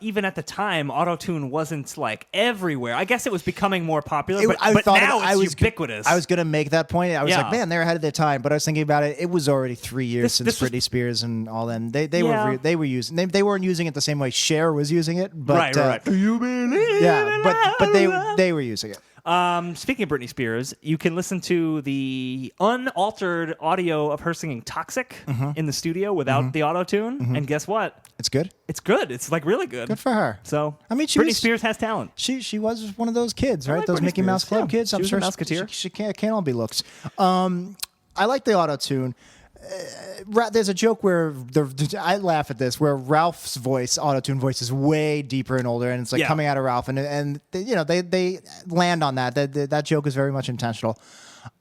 even at the time, auto-tune wasn't like everywhere. I guess it was becoming more popular, but now it's ubiquitous. I was going to make that point. I was like, man, they're ahead of their time. But I was thinking about it. It was already 3 years since Britney Spears and all them. They were using. They weren't using it the same way Cher was using it. But, right. Do you believe? Yeah, but they were using it. Speaking of Britney Spears, you can listen to the unaltered audio of her singing Toxic in the studio without the auto-tune. And guess what? It's good? It's good. It's like really good. Good for her. So, I mean, Britney Spears has talent. She was one of those kids, right? like Those Britney Mickey Mouse Spears. Club kids. She I'm was sure a Mouseketeer. she can't all be looks. I like the auto-tune. There's a joke where I laugh at this, where Ralph's auto-tune voice is way deeper and older, and it's like coming out of Ralph, and they land on that. That joke is very much intentional.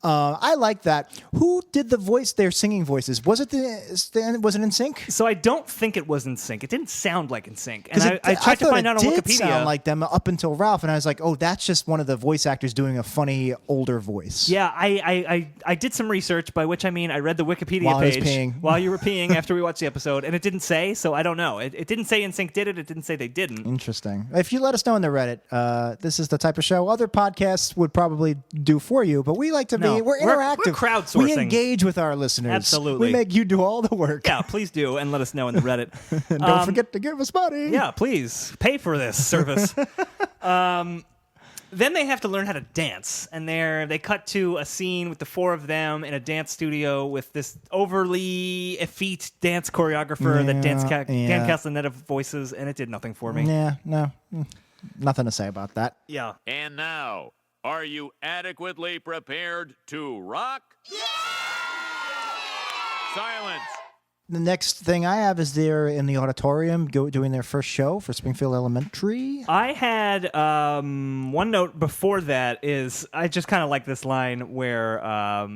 I like that. Who did the voice? Their singing voices. Was it in sync? So I don't think it was in sync. It didn't sound like in sync. And I tried to find out on Wikipedia. It did sound like them up until Ralph, and I was like, oh, that's just one of the voice actors doing a funny older voice. Yeah, I did some research, by which I mean I read the Wikipedia while page I was peeing. while you were peeing after we watched the episode, and it didn't say, so I don't know. It didn't say in sync did it. It didn't say they didn't. Interesting. If you let us know in the Reddit, this is the type of show other podcasts would probably do for you, but we like to be. We're interactive. We're crowdsourcing. We engage with our listeners. Absolutely. We make you do all the work. Yeah, please do, and let us know in the Reddit. And don't forget to give us money. Yeah, please pay for this service. Then they have to learn how to dance, and they cut to a scene with the 4 of them in a dance studio with this overly effete dance choreographer that Dan Castellaneta voices, and it did nothing for me. Yeah, no, nothing to say about that. Yeah. And now, are you adequately prepared to rock? Yeah! Silence. The next thing I have is they're in the auditorium doing their first show for Springfield Elementary. I had one note before that is I just kind of like this line where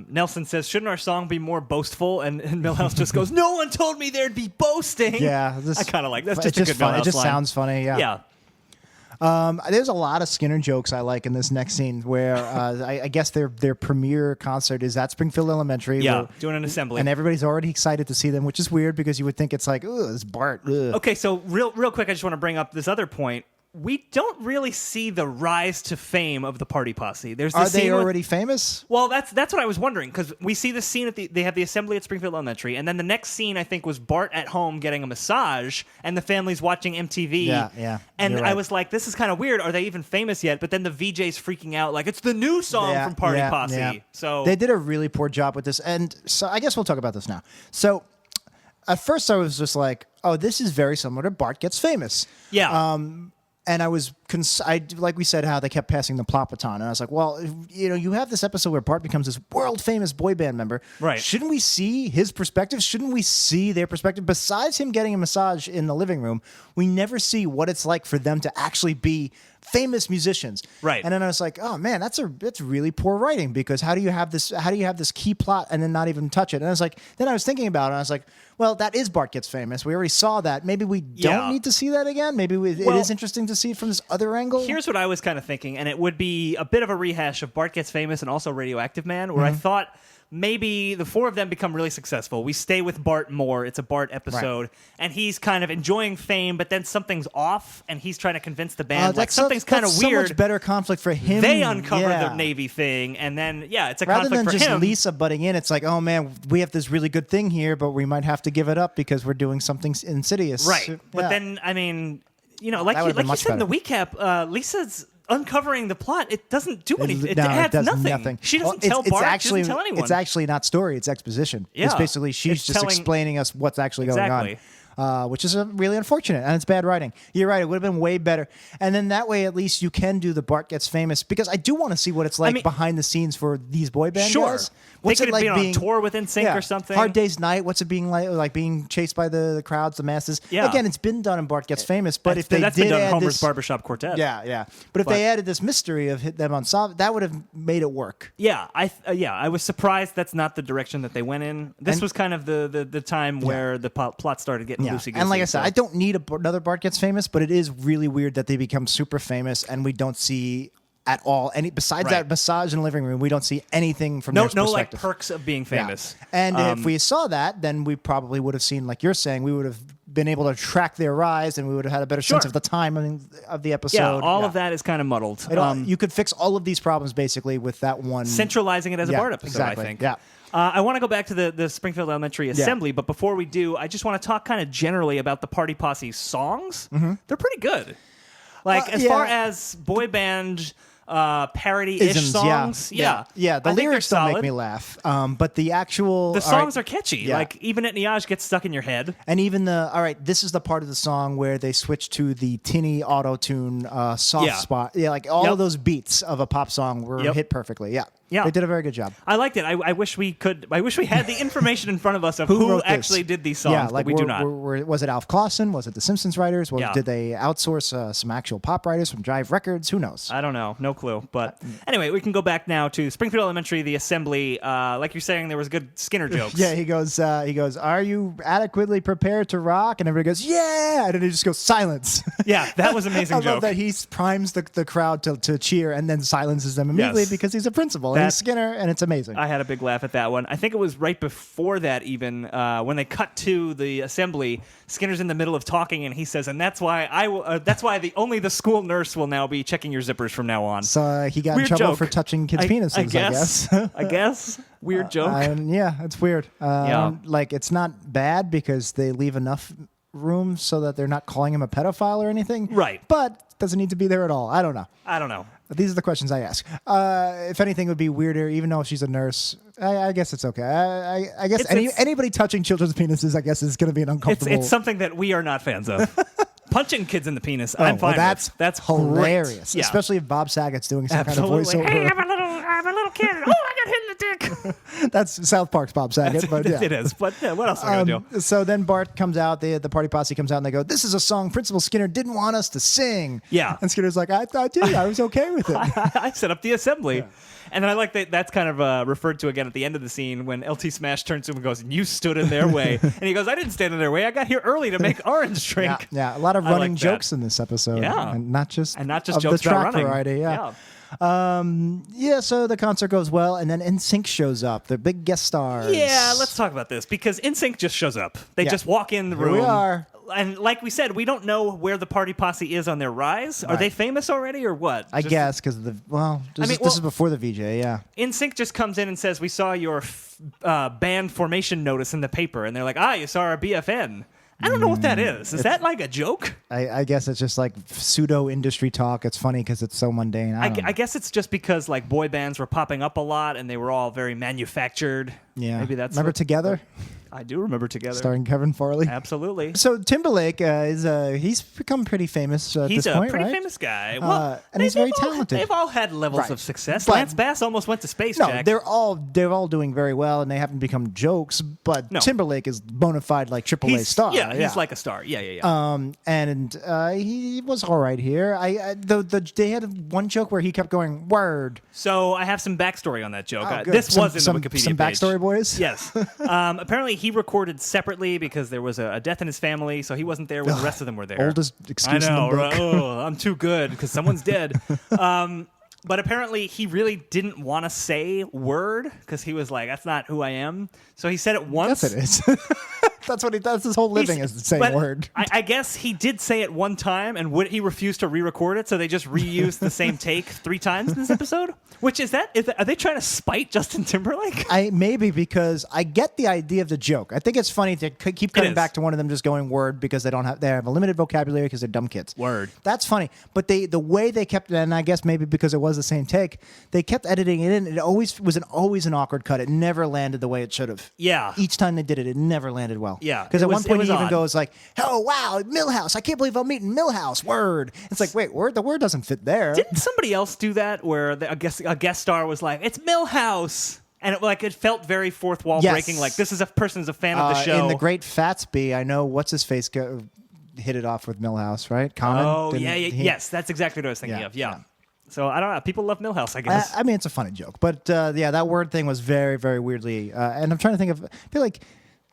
Nelson says, shouldn't our song be more boastful? And Milhouse just goes, no one told me there'd be boasting. Yeah. I kind of like that's just a good fun. Milhouse It just line. Sounds funny. Yeah. There's a lot of Skinner jokes I like in this next scene where I guess their premiere concert is at Springfield Elementary. Yeah, doing an assembly. And everybody's already excited to see them, which is weird because you would think it's like, ooh, it's Bart. Ugh. Okay, so real quick, I just want to bring up this other point. We don't really see the rise to fame of the Party Posse. There's this Are they scene already famous? Well, that's what I was wondering, because we see this scene they have the assembly at Springfield Elementary, and then the next scene I think was Bart at home getting a massage, and the family's watching MTV. Yeah. And You're I right. was like, this is kind of weird. Are they even famous yet? But then the VJ's freaking out, like it's the new song from Party Posse. Yeah. So they did a really poor job with this, and so I guess we'll talk about this now. So at first I was just like, oh, this is very similar to Bart Gets Famous. Yeah. And I was, like we said, how they kept passing the plot baton. And I was like, well, you have this episode where Bart becomes this world famous boy band member. Right. Shouldn't we see his perspective? Shouldn't we see their perspective? Besides him getting a massage in the living room, we never see what it's like for them to actually be famous musicians. Right. And then I was like, oh man, that's really poor writing, because how do you have this key plot and then not even touch it? And I was like, then I was thinking about it and I was like, well, that is Bart Gets Famous. We already saw that. Maybe we don't need to see that again. Maybe it is interesting to see it from this other angle. Here's what I was kind of thinking, and it would be a bit of a rehash of Bart Gets Famous and also Radioactive Man, where I thought maybe the four of them become really successful. We stay with Bart more. It's a Bart episode, and he's kind of enjoying fame, but then something's off, and he's trying to convince the band something's kind of weird. So much better conflict for him. They uncover the Navy thing, and then it's a rather conflict than for just him. Lisa butting in. It's like, oh man, we have this really good thing here, but we might have to give it up because we're doing something insidious. Right, but then I mean, like you said in the recap, Lisa's uncovering the plot. It doesn't do anything. It adds does nothing. She doesn't tell Bart. She doesn't tell anyone. It's actually not story. It's exposition. Yeah. It's basically she's just explaining us what's actually going on. Which is really unfortunate, and it's bad writing. You're right; it would have been way better. And then that way, at least you can do the Bart Gets Famous, because I do want to see what it's like behind the scenes for these boy band guys. What's they could it like be on tour with NSYNC or something? Hard Day's Night. What's it being like being chased by the crowds, the masses? Yeah. Again, it's been done in Bart Gets Famous, but if they that's did been done in add Homer's this, Barbershop Quartet. yeah. But if they added this mystery of them on solve, that would have made it work. Yeah, I was surprised that's not the direction that they went in. This was kind of the time where the plot started getting loosey-goosey. And like I said, I don't need another Bart Gets Famous, but it is really weird that they become super famous and we don't see at all any besides that massage in the living room. We don't see anything from their perspective. Like perks of being famous. Yeah. And if we saw that, then we probably would have seen, like you're saying, we would have been able to track their rise, and we would have had a better sense of the time of the episode. Yeah, all of that is kind of muddled. You could fix all of these problems basically with that one centralizing it as a Bart episode. Exactly. I think. Yeah. I want to go back to the Springfield Elementary Assembly, but before we do, I just want to talk kind of generally about the Party Posse songs. They're pretty good. Like, as far as boy band parody-ish songs, the lyrics don't make me laugh, but the songs are catchy. Yeah. Like, Even at Niage gets stuck in your head. And even this is the part of the song where they switch to the tinny auto-tune soft spot. Yeah, like all of those beats of a pop song were hit perfectly. Yeah, they did a very good job. I liked it. I wish we had the information in front of us of who actually did these songs, but we do not. Was it Alf Clausen? Was it the Simpsons writers? Did they outsource some actual pop writers from Jive Records? Who knows? I don't know. No clue. But anyway, we can go back now to Springfield Elementary, the assembly. Like you're saying, there was good Skinner jokes. Yeah, he goes, are you adequately prepared to rock? And everybody goes, yeah! And then he just goes, silence. Yeah, that was an amazing I joke. love that he primes the crowd to cheer and then silences them immediately because he's a principal. He's Skinner, and it's amazing. I had a big laugh at that one. I think it was right before that even, when they cut to the assembly, Skinner's in the middle of talking, and he says, and that's why only the school nurse will now be checking your zippers from now on. So he got in trouble for touching kids' penises, I guess. I guess. Weird joke. It's weird. Like, it's not bad because they leave enough room so that they're not calling him a pedophile or anything. Right. But doesn't need to be there at all. I don't know. These are the questions I ask. If anything would be weirder, even though she's a nurse, I guess it's okay. I guess anybody touching children's penises, I guess, is going to be an uncomfortable... It's something that we are not fans of. Punching kids in the penis, I'm fine with. That's hilarious. Yeah. Especially if Bob Saget's doing some kind of voiceover. Hey, I'm a little kid. Oh, I got hit in the dick. That's South Park's Bob Saget. But it is. But what else are we going to do? So then Bart comes out, the Party Posse comes out, and they go, this is a song Principal Skinner didn't want us to sing. Yeah. And Skinner's like, I did. I was okay with it. I set up the assembly. Yeah. And then I like that's kind of referred to again at the end of the scene when LT Smash turns to him and goes, you stood in their way. And he goes, I didn't stand in their way. I got here early to make orange drink. Yeah, a lot of running jokes in this episode. Yeah. And not just jokes the track about running. Variety. So the concert goes well, and then NSYNC shows up. The big guest stars. Yeah, let's talk about this, because NSYNC just shows up. They just walk in the room. Here we are. And like we said, we don't know where the Party Posse is on their rise. Right. Are they famous already or what? I guess because this is before the VJ, yeah. NSYNC just comes in and says, we saw your band formation notice in the paper. And they're like, you saw our BFN. I don't know what that is. Is that like a joke? I guess it's just like pseudo industry talk. It's funny because it's so mundane. I guess it's just because like boy bands were popping up a lot and they were all very manufactured. Yeah. Maybe that's Remember Together? I do remember Together. starring Kevin Farley. Absolutely. So Timberlake he's become pretty famous at He's this a point, pretty right? famous guy. Well, and he's very they've all- talented. They've all had levels Right. of success. But- Lance Bass almost went to space. No, Jack. they're all doing very well, and they haven't become jokes. But No. Timberlake is bona fide like AAA star. Yeah, he's like a star. Yeah. And he was all right here. They had one joke where he kept going word. So I have some backstory on that joke. Oh, good. This was in some, the Wikipedia some page. backstory, boys. Yes. Apparently, he recorded separately because there was a death in his family, so he wasn't there when the rest of them were there. Oldest excuse I know, in the book. right? Oh, I'm too good because someone's dead. But apparently, he really didn't want to say word because he was like, "That's not who I am." So he said it once. Yes, it is. That's his whole living is saying But word. I guess he did say it one time, and he refused to re-record it, so they just reused the same take 3 times in this episode. Which is that? Are they trying to spite Justin Timberlake? Maybe because I get the idea of the joke. I think it's funny to keep cutting is. back to one of them just going word because they have a limited vocabulary because they're dumb kids. Word. That's funny. But the way they kept, and I guess maybe because it was the same take, they kept editing it in. It always was always an awkward cut. It never landed the way it should have. Yeah. Each time they did it, it never landed well. Yeah. Because It at was- one point it was he even odd. goes like, "Oh wow, Millhouse! I can't believe I'm meeting Millhouse." Word. It's like, wait, word. The word doesn't fit there. Didn't somebody else do that where a guest star was like, "It's Millhouse," and it felt very fourth wall Yes. breaking. Like this is a person's a fan of the show. In The Great Fatsby, I know what's his face hit it off with Millhouse, right? Common. Oh Didn't yeah, he- yes, that's exactly what I was thinking Yeah, of. Yeah. yeah. So I don't know. People love Millhouse, I guess. I mean, it's a funny joke, but yeah, that word thing was very, very weirdly. And I'm trying to think of. I feel like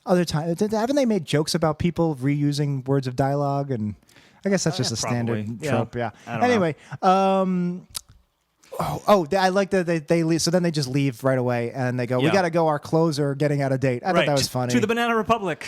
other times haven't they made jokes about people reusing words of dialogue? And I guess that's just a standard probably. Yeah. trope. Yeah. I don't know. Anyway. I like that they leave. So then they just leave right away, and they go, "We Yeah. got to go. Our clothes are getting out of date." I thought that was funny. To the Banana Republic.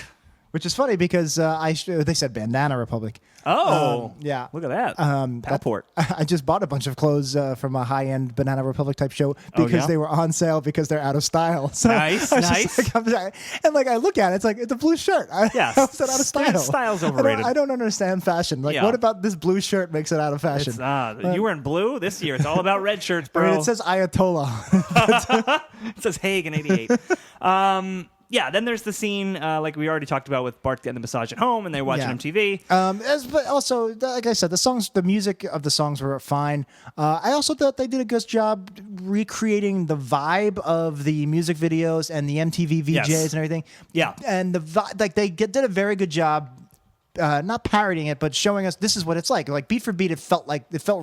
Which is funny because they said Bandana Republic. Oh, yeah. Look at that. Palport. I just bought a bunch of clothes from a high-end Banana Republic type show Oh, because yeah? they were on sale because they're out of style. So Nice, I was just nice. like, I look at it, it's like it's a blue shirt. Yes. How's it out of style? Style's overrated. I don't understand fashion. Like, Yeah. what about this blue shirt makes it out of fashion? It's, you were in blue this year. It's all about red shirts, I bro. mean, it says Ayatollah. It says Haig in '88. Yeah, then there's the scene like we already talked about with Bart getting the massage at home, and they're watching Yeah. MTV. But also, like I said, the music of the songs were fine. I also thought they did a good job recreating the vibe of the music videos and the MTV VJs Yes. and everything. Yeah. And they did a very good job. Not parodying it, but showing us this is what it's like. Like beat for beat, it felt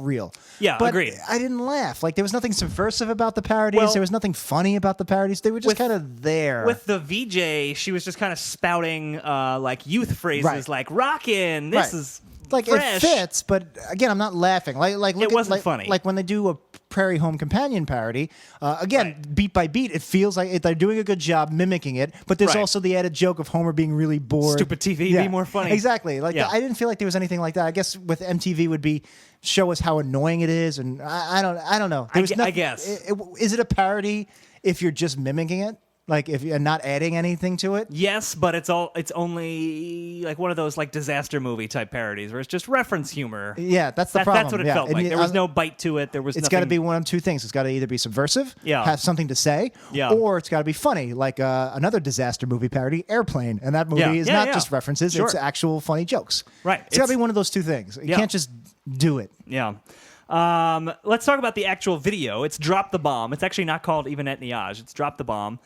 real. Yeah, but agreed. I didn't laugh. Like there was nothing subversive about the parodies. Well, there was nothing funny about the parodies. They were just kind of there. With the VJ, she was just kind of spouting like youth phrases Right. like "rockin'." This Right. is like fresh. it fits, but again, I'm not laughing. Like look It wasn't like, funny. Like when they do a Prairie Home Companion parody, again, beat by beat, it feels like they're doing a good job mimicking it. But there's Right. also the added joke of Homer being really bored. Stupid TV, be more funny. Exactly. Like Yeah. I didn't feel like there was anything like that. I guess with MTV would be show us how annoying it is, and I don't know. There was I nothing- guess. Is it a parody if you're just mimicking it? Like if you're not adding anything to it? Yes, but it's only like one of those like disaster movie type parodies where it's just reference humor. Yeah, that's the problem. That's what it Yeah. felt And like. you- There was no bite to it. There was. It's nothing... got to be one of two things. It's got to either be subversive, Yeah. have something to say, Yeah. or it's got to be funny, like another disaster movie parody, Airplane. And that movie Yeah. is Yeah, not yeah. just references; Sure. it's actual funny jokes. Right. It's got to It's- be one of those two things. You Yeah. can't just do it. Yeah. Let's talk about the actual video. It's Drop the Bomb. It's actually not called Even et Niage. It's Drop the Bomb.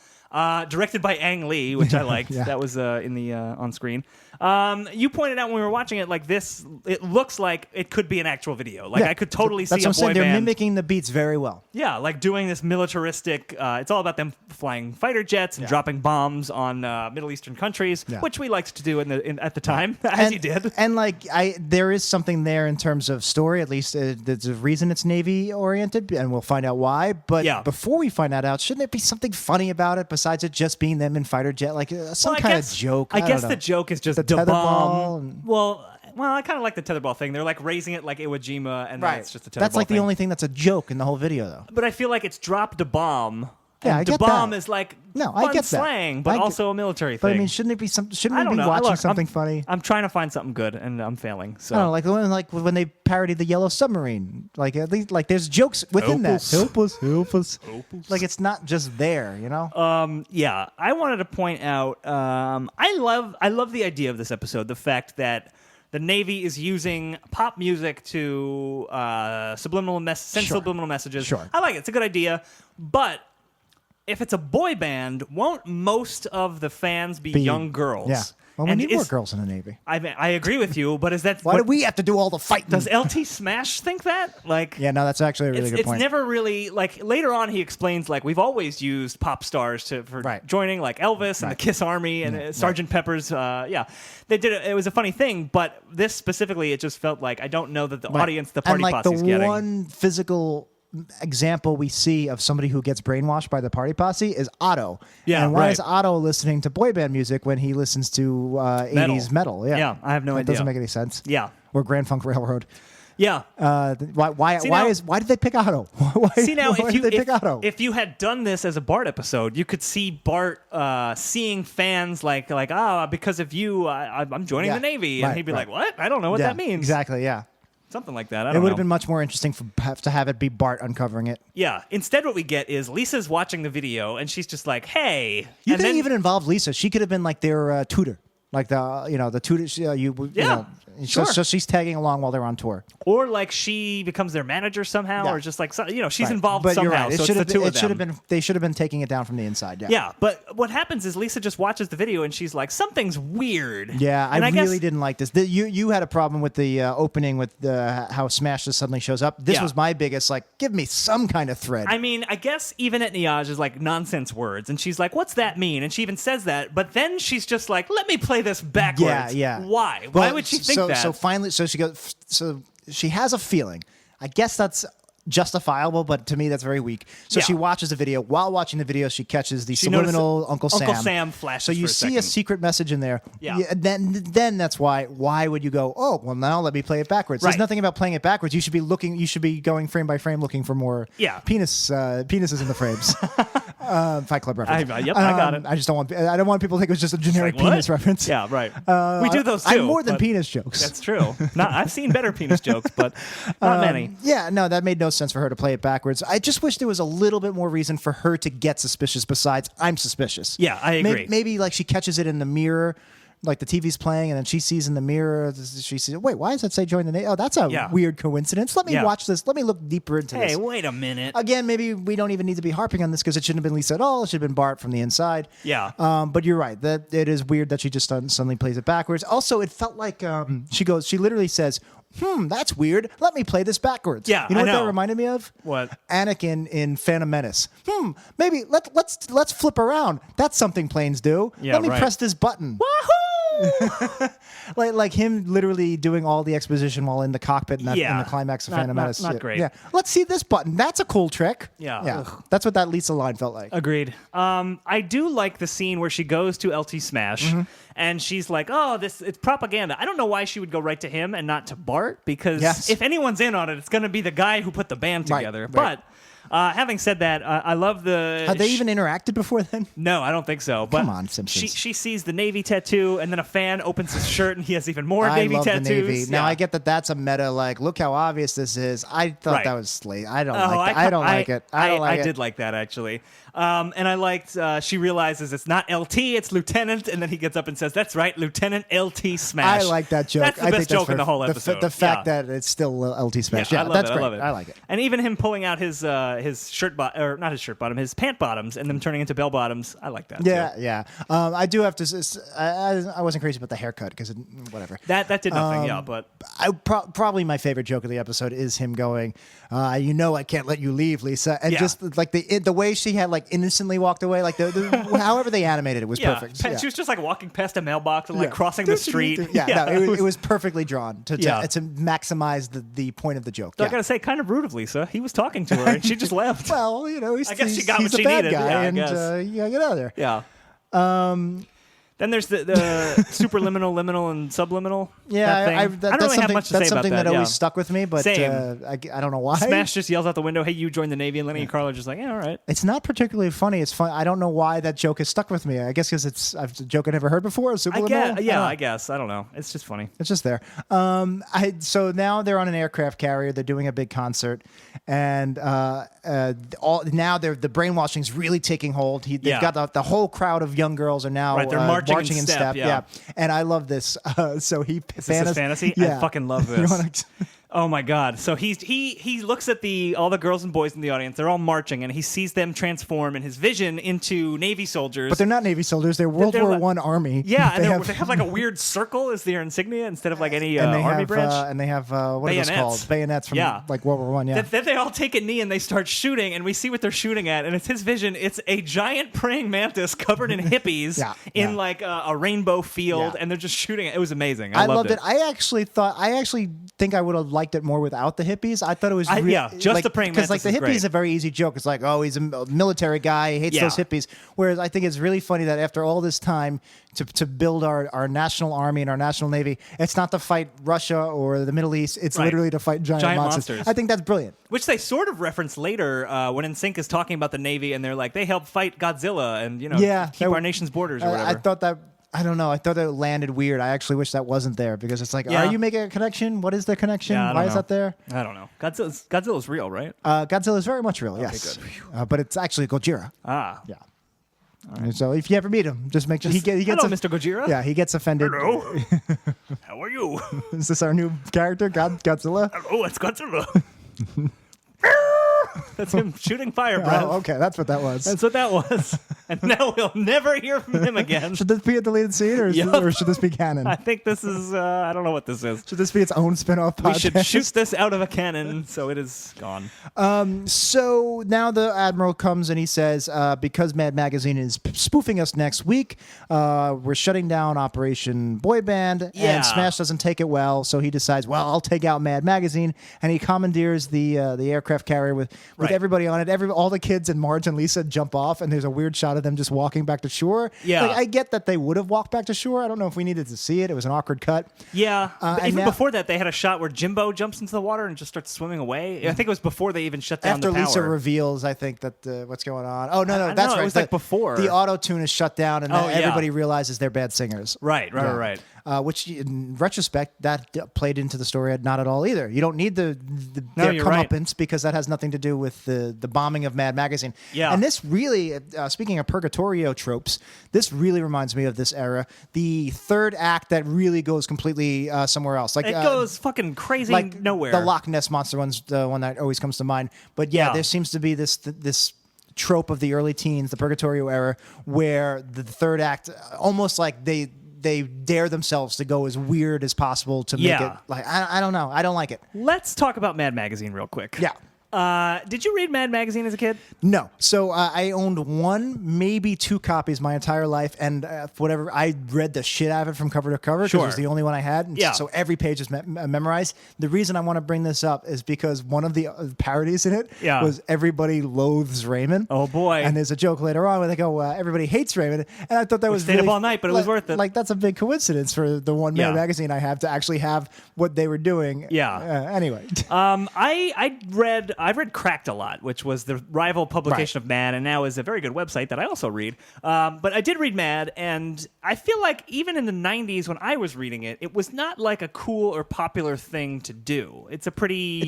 Directed by Ang Lee, which I liked. Yeah. That was in the on screen. You pointed out when we were watching it, like this, it looks like it could be an actual video. Like Yeah. I could totally That's see what a I'm boy saying. They're band. mimicking the beats very well. Yeah, like doing this militaristic. It's all about them flying fighter jets and dropping bombs on Middle Eastern countries, Yeah. which we liked to do at the time, as you did. And like there is something there in terms of story. At least there's a reason it's Navy oriented, and we'll find out why. But Yeah. before we find that out, shouldn't there be something funny about it besides it just being them in fighter jet, like some Well, I kind guess- of joke? I don't guess know. the joke is just The the tetherball bomb. and- Well, I kind of like the tetherball thing. They're like raising it like Iwo Jima, and then it's just a tetherball That's like thing. the only thing that's a joke in the whole video, though. But I feel like it's dropped a bomb, Yeah, I And get bomb that. is like No, fun I get that. slang, but I get- also a military thing. But I mean, shouldn't it be some? I Shouldn't we don't be know. watching Look, something funny? I'm trying to find something good, and I'm failing. So I don't know, like when they parody the Yellow Submarine. Like at least like there's jokes within that. Help us. Like it's not just there, you know. yeah, I wanted to point out. I love the idea of this episode. The fact that the Navy is using pop music to send subliminal messages. Sure. I like it. It's a good idea. But if it's a boy band, won't most of the fans be young girls? Yeah. Well, we And need more girls in the Navy. I agree with you, but is that Why do we have to do all the fighting? Does LT Smash think that? Like, Yeah, no, that's actually a really good it's point. never really like later on he explains like we've always used pop stars for Right. joining, like Elvis and the Kiss Army and Sgt. Pepper's. They did it was a funny thing, but this specifically it just felt like I don't know that the audience the party and like posse's the getting. one physical example we see of somebody who gets brainwashed by the party posse is Otto. Yeah, and why right. is Otto listening to boy band music when he listens to 80s metal? Yeah, I have no That idea. doesn't make any sense. Yeah. Or Grand Funk Railroad. Yeah. Why See, now- did they pick Otto? Why, See now, why did they pick Otto? if you had done this as a Bart episode, you could see Bart seeing fans like because of you, I'm joining Yeah, the Navy, and right, he'd be right. like, what? I don't know what Yeah, that means. Exactly, yeah. Something like that. I It don't would know. have been much more interesting to have it be Bart uncovering it. Yeah. Instead, what we get is Lisa's watching the video, and she's just like, "Hey." You and could then, even involve Lisa. She could have been like their tutor. Like the tutor. Sure. So she's tagging along while they're on tour. or like she becomes their manager somehow, Yeah. or just like she's Right. involved But somehow. you're right. So It it's the two of it should have them. been. They should have been taking it down from the inside. Yeah. Yeah, but what happens is Lisa just watches the video and she's like, something's weird. Yeah, and I guess, really didn't like this. You had a problem with the opening with how Smash just suddenly shows up. This Yeah. was my biggest. Like, give me some kind of thread. I mean, I guess even at Niage is like nonsense words, and she's like, "What's that mean?" And she even says that, but then she's just like, "Let me play this backwards." Yeah. Why? Well, Why would she think that? So finally, so she has a feeling. I guess that's justifiable, but to me that's very weak. So Yeah. she watches the video. While watching the video, she catches the She subliminal notices Uncle Sam. Uncle Sam flashes So you for a see a second. secret message in there. Yeah. Then that's why. Why would you go? Oh, well, now let me play it backwards. There's Right. nothing about playing it backwards. You should be looking. You should be going frame by frame, looking for more. Yeah. Penises in the frames. Fight Club reference. I got it. I just don't want. I don't want people to think it was just a generic Like, what? penis reference. Yeah, right. we do those too. I'm more than but penis jokes. That's true. I've seen better penis jokes, but not many. Yeah, no, that made no sense for her to play it backwards. I just wish there was a little bit more reason for her to get suspicious besides I'm suspicious. Yeah, I agree. Maybe like she catches it in the mirror, like the TV's playing, and then she sees in the mirror, she sees, wait, why does that say join the Navy? Oh, that's a Yeah. weird coincidence. Let me Yeah. watch this. Let me look deeper into Hey, this. wait a minute. Again, maybe we don't even need to be harping on this because it shouldn't have been Lisa at all. It should have been Bart from the inside. Yeah. But you're right. That it is weird that she just suddenly plays it backwards. Also, it felt like she literally says, that's weird. Let me play this backwards. Yeah, You know I what that know. reminded me of? What? Anakin in Phantom Menace. Maybe let's flip around. That's something planes do. Yeah, Let me right. press this button. Wahoo! like him literally doing all the exposition while in the cockpit in Yeah. the climax of Not- Phantom not- Menace. not great. Yeah. Let's see this button. That's a cool trick. Yeah. Yeah. Ugh. That's what that Lisa line felt like. Agreed. I do like the scene where she goes to LT Smash Mm-hmm. and she's like, "Oh, it's propaganda." I don't know why she would go right to him and not to Bart because Yes. if anyone's in on it, it's going to be the guy who put the band Right, together. right. But having said that, I love the. Had they even interacted before then? No, I don't think so. But Come on, Simpsons. She sees the Navy tattoo, and then a fan opens his shirt, and he has even more I Navy love tattoos. the Navy. Now Yeah. I get that that's a meta. Like, look how obvious this is. I thought Right. that was slate. I don't Oh, like that. I don't like it. I don't like I it. did like that actually, and I liked. She realizes it's not LT, it's Lieutenant, and then he gets up and says, "That's right, Lieutenant LT Smash." I like that joke. That's the I best think joke in the whole The episode. the fact Yeah. that it's still LT Smash. Yeah, Yeah, I love that's it. great. I love it. I like it. And even him pulling out his shirt or not his shirt bottom, his pant bottoms, and them turning into bell bottoms. I like that. Yeah, too. yeah. I do have to. I wasn't crazy about the haircut because whatever. That did nothing. Yeah, but Probably my favorite joke of the episode is him going, I can't let you leave, Lisa, and Yeah. just like the way she had like innocently walked away, like however they animated it was yeah, perfect. she was just like walking past a mailbox and like Yeah. crossing the street. Yeah, no, it was perfectly drawn to maximize the point of the joke. So Yeah. I gotta say, kind of rude of Lisa. He was talking to her, and she just left. Well, I guess she got he's what a she bad needed. guy, Yeah, I and guess. you gotta get out of there. Yeah. Then there's the super-liminal, liminal, and subliminal. Yeah, that thing. I don't that's really have something, much to that's say about something that. that yeah. always stuck with me, but Same. I don't know why. Smash just yells out the window, "Hey, you join the Navy," and Lenny and Carl are just like, "Yeah, all right." It's not particularly funny. It's fun. I don't know why that joke has stuck with me. I guess because it's a joke I never heard before. I guess. I don't know. It's just funny. It's just there. So now they're on an aircraft carrier. They're doing a big concert, and now the brainwashing's really taking hold. They've got the whole crowd of young girls are now Right, they're marching in step. Yeah, and I love this. So he Is this his fantasy? Yeah. I fucking love this. Oh my god! So he looks at all the girls and boys in the audience. They're all marching, and he sees them transform in his vision into Navy soldiers. But they're not Navy soldiers. They're World War I Army. Yeah, and they have like a weird circle as their insignia instead of like any army branch. And they have what bayonets. are those called? Bayonets from like World War I. Yeah. Then they all take a knee and they start shooting, and we see what they're shooting at, and it's his vision. It's a giant praying mantis covered in hippies in like a rainbow field, and they're just shooting it. It was amazing. I loved it. I actually think I would have liked it more without the hippies. I thought it was just the praying mantis because like the hippie is a very easy joke. It's like, oh, he's a military guy, he hates those hippies. Whereas I think it's really funny that after all this time to build our national army and our national navy, it's not to fight Russia or the Middle East. It's literally to fight giant monsters. I think that's brilliant. Which they sort of reference later when NSYNC is talking about the Navy, and they're like, they help fight Godzilla and keep our nation's borders or whatever. I thought that. I don't know. I thought that landed weird. I actually wish that wasn't there because it's like, are you making a connection? What is the connection? Why is that there? I don't know. Godzilla's real, right? Godzilla is very much real, yes. But it's actually Gojira. Ah. Yeah. Right. So if you ever meet him, just make sure he gets. Hello, Mr. Gojira. Yeah, he gets offended. Hello. How are you? Is this our new character, Godzilla? Hello, it's Godzilla. That's him shooting fire breath. Oh, okay, that's what that was. That's what that was. And now we'll never hear from him again. Should this be a deleted scene, or should this be canon? I think this is, I don't know what this is. Should this be its own spin-off podcast? We should shoot this out of a cannon, so it is gone. So now the Admiral comes and he says, because Mad Magazine is spoofing us next week, we're shutting down Operation Boy Band, and Smash doesn't take it well, so he decides, well, I'll take out Mad Magazine, and he commandeers the aircraft carrier with everybody on it. All the kids and Marge and Lisa jump off, and there's a weird shot of them just walking back to shore. Yeah. Like, I get that they would have walked back to shore. I don't know if we needed to see it. It was an awkward cut. Yeah. Even before that, they had a shot where Jimbo jumps into the water and just starts swimming away. I think it was before they even shut down the power. After Lisa reveals, I think, that what's going on. Oh, no, that's right. It was like before. The auto-tune is shut down, and then everybody realizes they're bad singers. Right. Which, in retrospect, that played into the story not at all either. You don't need their comeuppance because that has nothing to do with the bombing of Mad Magazine. Yeah. And this really, speaking of Purgatorio tropes, this really reminds me of this era. The third act that really goes completely somewhere else. Like it goes fucking crazy nowhere. The Loch Ness Monster one's the one that always comes to mind. But there seems to be this trope of the early teens, the Purgatorio era, where the third act, almost like they dare themselves to go as weird as possible to make it like I don't know. I don't like it. Let's talk about Mad Magazine real quick. Yeah. Did you read Mad Magazine as a kid? No. So I owned one, maybe two copies my entire life, and whatever, I read the shit out of it from cover to cover because it was the only one I had. And so every page is memorized. The reason I want to bring this up is because one of the parodies in it was everybody loathes Raymond. Oh boy! And there's a joke later on where they go, everybody hates Raymond, and I thought that was stayed up all night, but it was worth it. Like that's a big coincidence for the one Mad Magazine I have to actually have what they were doing. Yeah. Anyway, I've read Cracked a lot, which was the rival publication of Mad, and now is a very good website that I also read. But I did read Mad, and I feel like even in the 90s when I was reading it, it was not like a cool or popular thing to do. It's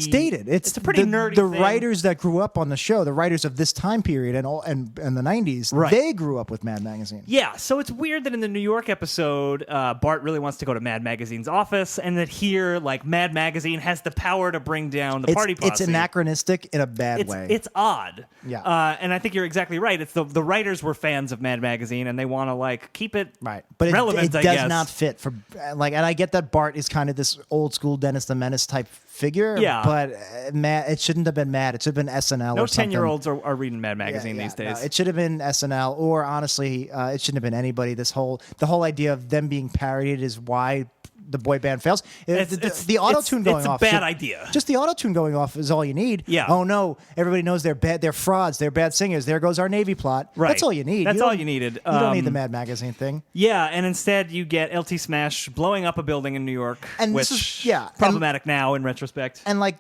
dated. It's a pretty nerdy thing. The writers that grew up on the show, the writers of this time period and the 90s, they grew up with Mad Magazine. Yeah, so it's weird that in the New York episode, Bart really wants to go to Mad Magazine's office, and that here, like, Mad Magazine has the power to bring down the party posse. It's anachronistic in a bad way. It's odd. Yeah. And I think you're exactly right. It's the writers were fans of Mad Magazine, and they want to like keep it but relevant. It does not fit for like, and I get that Bart is kind of this old school Dennis the Menace type figure. Yeah. But it shouldn't have been Mad. It should have been SNL. No or something. 10-year-olds are reading Mad Magazine these days. No, it should have been SNL, or honestly, it shouldn't have been anybody. The whole idea of them being parodied is why the boy band fails. The auto tune going off. It's a bad idea. Just the auto tune going off is all you need. Yeah. Oh no, everybody knows they're bad. They're frauds. They're bad singers. There goes our Navy plot. Right. That's all you need. That's all you needed. You don't need the Mad Magazine thing. Yeah, and instead you get LT Smash blowing up a building in New York, And which this is problematic now in retrospect. And like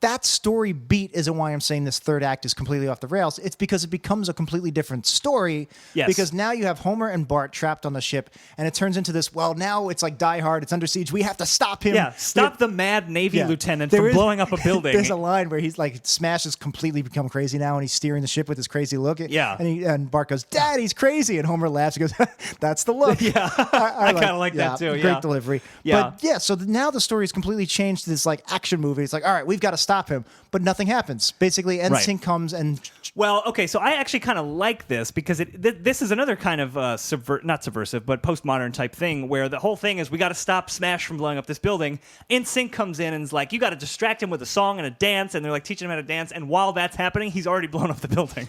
that story beat isn't why I'm saying this third act is completely off the rails. It's because it becomes a completely different story. Yes. Because now you have Homer and Bart trapped on the ship, and it turns into this. Well, now it's like Die Hard. It's under siege. We have to stop him. Yeah, stop the mad Navy lieutenant from blowing up a building. There's a line where he's like, Smash has completely become crazy now, and he's steering the ship with his crazy look. Yeah. And Bart goes, Dad, he's crazy. And Homer laughs. He goes, that's the look. Yeah. I kind of like that too. Great delivery. Yeah. But yeah, so now the story is completely changed to this like action movie. It's like, all right, we've got to stop him. But nothing happens. Basically, NSYNC comes and... Well, okay, so I actually kind of like this because this is another kind of not subversive, but postmodern type thing where the whole thing is we got to stop Smash from blowing up this building. NSYNC comes in and is like, you got to distract him with a song and a dance, and they're like teaching him how to dance, and while that's happening, he's already blown up the building.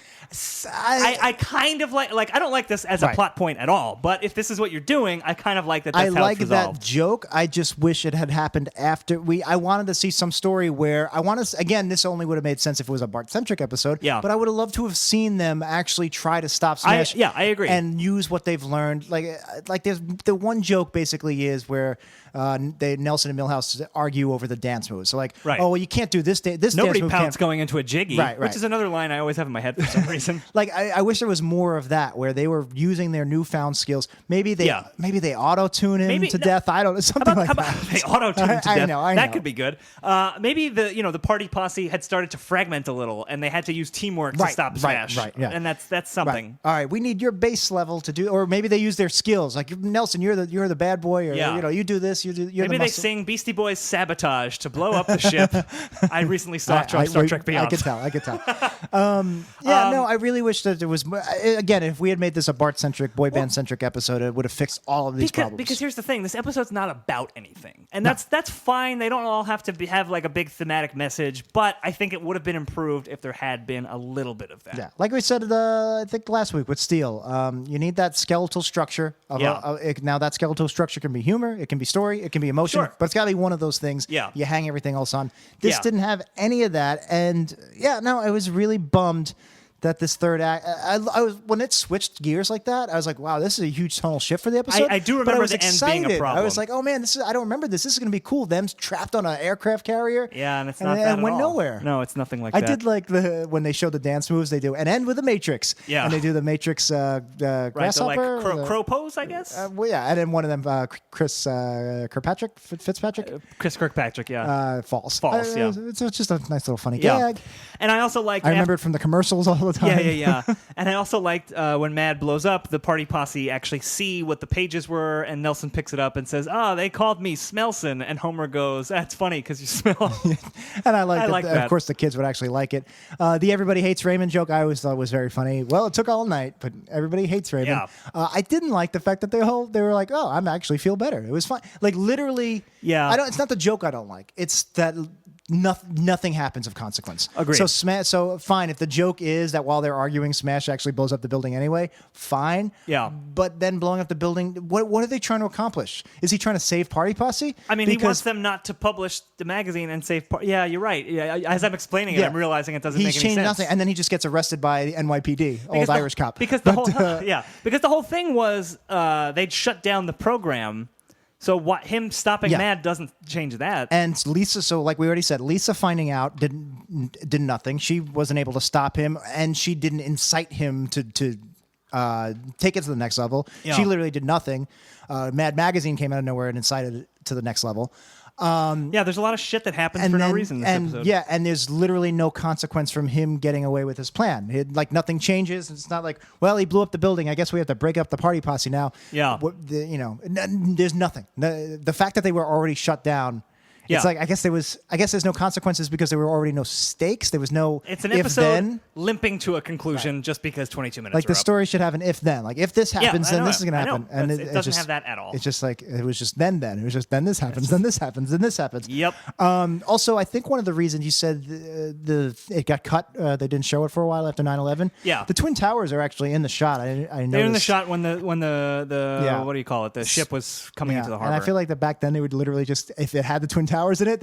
I kind of like I don't like this as a plot point at all, but if this is what you're doing, I kind of like that. That's I how like it's resolved. that joke. I just wish it had happened after I wanted to see some story where I want to. Again, this only would have made sense if it was a Bart-centric episode. Yeah. But I would have loved to have seen them actually try to stop Smash. I agree. And use what they've learned. Like there's the one joke basically is where Nelson and Milhouse argue over the dance moves. So like, oh well, you can't do this. This Nobody dance move pouts can't. Going into a jiggy, which is another line I always have in my head for some reason. Like I wish there was more of that where they were using their newfound skills. Maybe they auto tune him to death. I don't know, something like that. They auto tune him to death. I know. That could be good. Maybe the party posse had started to fragment a little, and they had to use teamwork to stop Smash. Yeah. And that's something. Right. All right, we need your base level to do, or maybe they use their skills. Like Nelson, you're the bad boy, or you do this. You're maybe the they sing Beastie Boys "Sabotage" to blow up the ship. I recently saw Star Trek Beyond. I could tell. I really wish that there was. Again, if we had made this a Bart-centric, boy band-centric episode, it would have fixed all of these problems. Because here's the thing: this episode's not about anything, and that's fine. They don't all have to have like a big thematic message, but I think it would have been improved if there had been a little bit of that. Yeah, like we said, I think last week with Steel, you need that skeletal structure. Now that skeletal structure can be humor, it can be story, it can be emotion, but it's got to be one of those things. Yeah. You hang everything else on. This didn't have any of that, and I was really bummed that this third act, I was when it switched gears like that, I was like, wow, this is a huge tonal shift for the episode. I do remember the end being a problem. I was like, oh man, I don't remember this. This is going to be cool. Them trapped on an aircraft carrier. Yeah, and it's not that and went at all. nowhere. No, it's nothing like that. I did like when they show the dance moves they do, and end with the Matrix. Yeah, and they do the Matrix grasshopper, like crow pose, I guess. And then one of them, Chris Fitzpatrick. Chris Kirkpatrick, yeah. False. Yeah. It's just a nice little funny gag. And I also liked. I remember it from the commercials all the time. Yeah. And I also liked when Mad blows up, the party posse actually see what the pages were, and Nelson picks it up and says, they called me Smelson. And Homer goes, that's funny because you smell. And I like that. Of course, the kids would actually like it. The everybody hates Raymond joke I always thought was very funny. Well, it took all night, but everybody hates Raymond. Yeah. I didn't like the fact that they were like, oh, I'm actually feel better. It was fun. Like literally, it's not the joke I don't like. It's that nothing happens of consequence. Agreed. So fine, if the joke is that while they're arguing, Smash actually blows up the building anyway, fine. Yeah. But then blowing up the building, what are they trying to accomplish? Is he trying to save Party Posse? I mean, he wants them not to publish the magazine and save. Yeah, you're right. Yeah, as I'm explaining it, I'm realizing it doesn't make any sense. Nothing, and then he just gets arrested by the NYPD, old Irish cop. Because the whole thing was they'd shut down the program. So him stopping Mad doesn't change that. And Lisa, so like we already said, Lisa finding out did nothing. She wasn't able to stop him, and she didn't incite him to take it to the next level. Yeah. She literally did nothing. Mad Magazine came out of nowhere and incited it to the next level. There's a lot of shit that happens for no reason in this episode. Yeah, and there's literally no consequence from him getting away with his plan. Nothing changes. It's not like, well, he blew up the building. I guess we have to break up the party posse now. Yeah. There's nothing. The fact that they were already shut down Yeah. It's like I guess there's no consequences because there were already no stakes. There was no It's an if episode then. limping to a conclusion just because 22 minutes Like are the up. story should have an if then. Like if this happens, I then know this is going to I know. happen. And It doesn't just, have that at all. It's just like it was just then. It was just then this happens, then this happens, then this happens. Yep. Also, I think one of the reasons you said it got cut, they didn't show it for a while after 9/11. Yeah. The Twin Towers are actually in the shot. I noticed. They're in the shot when the Yeah. what do you call it? The ship was coming into the harbor. And I feel like that back then they would literally just, if it had the Twin Towers in it,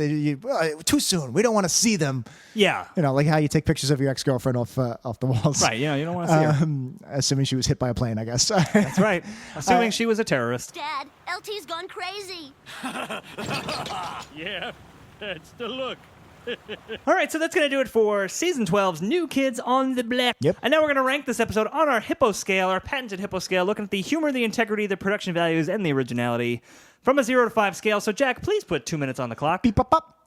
too soon. We don't want to see them. yeah. You know, like how you take pictures of your ex-girlfriend off the walls. Right. You know, you don't want to see her. Assuming she was hit by a plane, I guess. That's right. Assuming she was a terrorist. Dad, LT's gone crazy. Yeah, that's the look. All right, so that's going to do it for Season 12's New Kids on the Blecch. Yep. And now we're going to rank this episode on our Hippo scale, our patented Hippo scale, looking at the humor, the integrity, the production values, and the originality from a 0 to 5 scale. So, Jack, please put 2 minutes on the clock. Beep, up, up.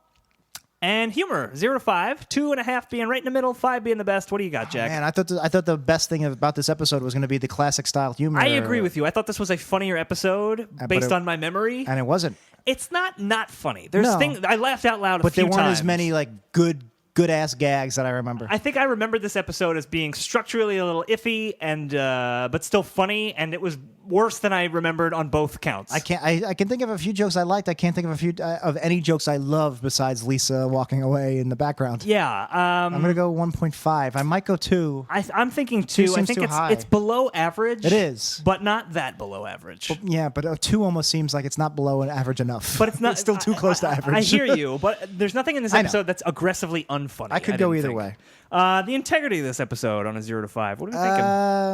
And humor, 0 to 5, 2.5 being right in the middle, 5 being the best. What do you got, Jack? Man, I thought the best thing about this episode was going to be the classic style humor. I agree with you. I thought this was a funnier episode based on my memory. And it wasn't. It's not funny. There's No. things I laughed out loud But a few there weren't times. as many like good ass gags that I remember. I think I remembered this episode as being structurally a little iffy and but still funny, and it was worse than I remembered on both counts. I can think of a few jokes I liked. I can't think of any jokes I loved besides Lisa walking away in the background. Yeah, I'm gonna go 1.5. I might go 2. I'm thinking 2. I seems think too high. it's below average. It is. but not that below average. Yeah, but a 2 almost seems like it's not below an average enough. But it's not. It's still too close to average. I hear you, but there's nothing in this I know. episode that's aggressively unfunny. I could go didn't either think. way. The integrity of this episode on a 0 to 5. What are you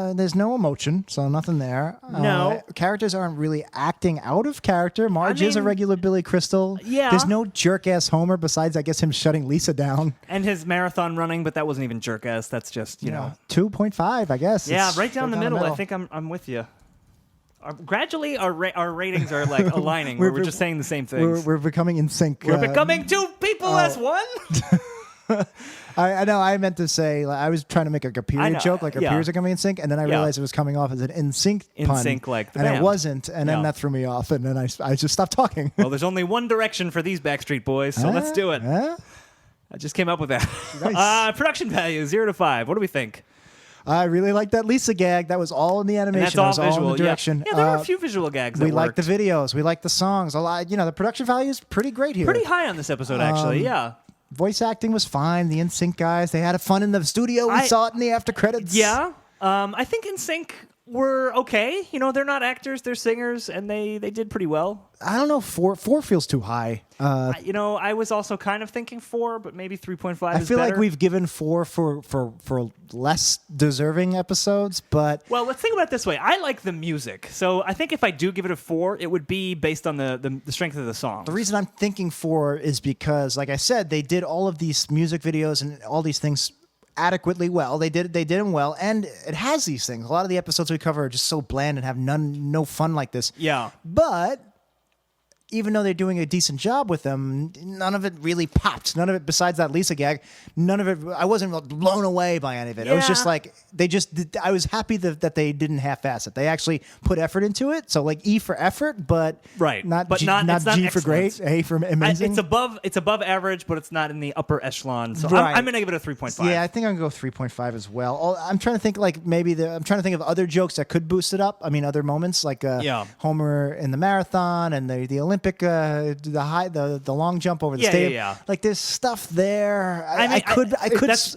thinking? There's no emotion, so nothing there. No. Characters aren't really acting out of character. Marge is a mean, regular Billy Crystal. yeah. There's no jerk-ass Homer besides, I guess, him shutting Lisa down. And his marathon running, but that wasn't even jerk ass. That's just you know. 2.5, I guess. Yeah, It's right down the middle. I think I'm with you. Gradually, our ratings are like aligning. where we're just saying the same things. We're becoming in sync. We're becoming two people as one. I know. I meant to say, like, I was trying to make like a I period know, joke, like our yeah. periods are coming in sync, and then I realized it was coming off as an in sync pun. In sync, like the and band. it wasn't, and then Yeah. that threw me off, and then I just stopped talking. Well, there's only one direction for these Backstreet Boys, so let's do it. Huh? I just came up with that. Nice. Production value 0 to 5. What do we think? I really like that Lisa gag. That was all in the animation. And that's That all was visual. all in the direction. Yeah, there were a few visual gags. That We like the worked. videos. We like the songs. A lot. You know, the production value is pretty great here. Pretty high on this episode, actually. Yeah. Voice acting was fine. The NSYNC guys, they had fun in the studio. We saw it in the after credits. Yeah. I think NSYNC were okay. You know, they're not actors, they're singers, and they did pretty well. I don't know. 4 feels too high. You know, I was also kind of thinking 4, but maybe 3.5 I is feel better. like we've given 4 for less deserving episodes, but Well, let's think about it this way. I like the music. So I think if I do give it a 4, it would be based on the strength of the song. the reason I'm thinking 4 is because, like I said, they did all of these music videos and all these things adequately well. They did them well, and it has these things. A lot of the episodes we cover are just so bland and have no fun like this. Yeah. But even though they're doing a decent job with them, none of it really popped. None of it, besides that Lisa gag, none of it, I wasn't blown away by any of it. It was just Yeah. like, I was happy that they didn't half-ass it. They actually put effort into it. So like E for effort, but Right. not But G, not- not it's not G for great, excellent. A for amazing. It's above average, but it's not in the upper echelon. So Right. I'm going to give it a 3.5. Yeah, I think I'm gonna go 3.5 as well. I'm trying to think I'm trying to think of other jokes that could boost it up. I mean, other moments like Yeah. Homer in the marathon and the Olympic, the long jump over the Yeah, stadium. yeah. Like there's stuff there. I mean, could.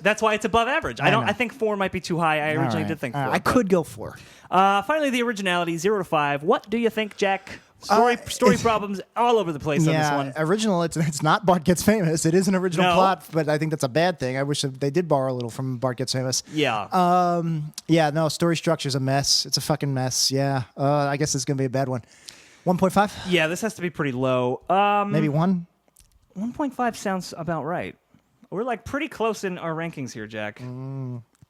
That's why it's above average. I know. I think 4 might be too high. I originally did think 4. I but- could go 4. Finally, the originality 0 to 5. What do you think, Jack? Story problems all over the place on this one. Original. It's not Bart Gets Famous. It is an original No. plot, but I think that's a bad thing. I wish that they did borrow a little from Bart Gets Famous. Yeah. Yeah, no, story structure's a mess. It's a fucking mess. Yeah. I guess it's going to be a bad one. 1.5? Yeah, this has to be pretty low. Maybe 1? 1.5 sounds about right. We're like pretty close in our rankings here, Jack.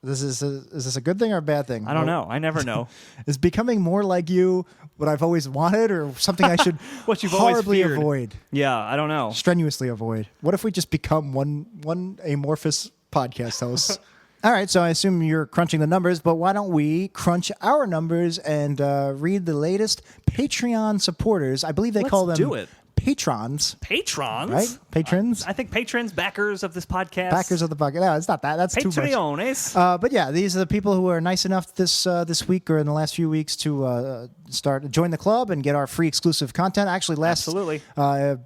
Is this a good thing or a bad thing? I don't know. I never know. Is becoming more like you what I've always wanted or something I should What you've always horribly feared. avoid? Yeah, I don't know. Strenuously avoid. What if we just become one amorphous podcast host? All right, so I assume you're crunching the numbers, but why don't we crunch our numbers and read the latest Patreon supporters? I believe they Let's call them do it. patrons. Patrons? Right? Patrons? I think patrons, backers of this podcast. Backers of the podcast. No, it's not that. That's too much. Patreones. But yeah, these are the people who are nice enough this week or in the last few weeks to join the club and get our free exclusive content. Actually, Absolutely.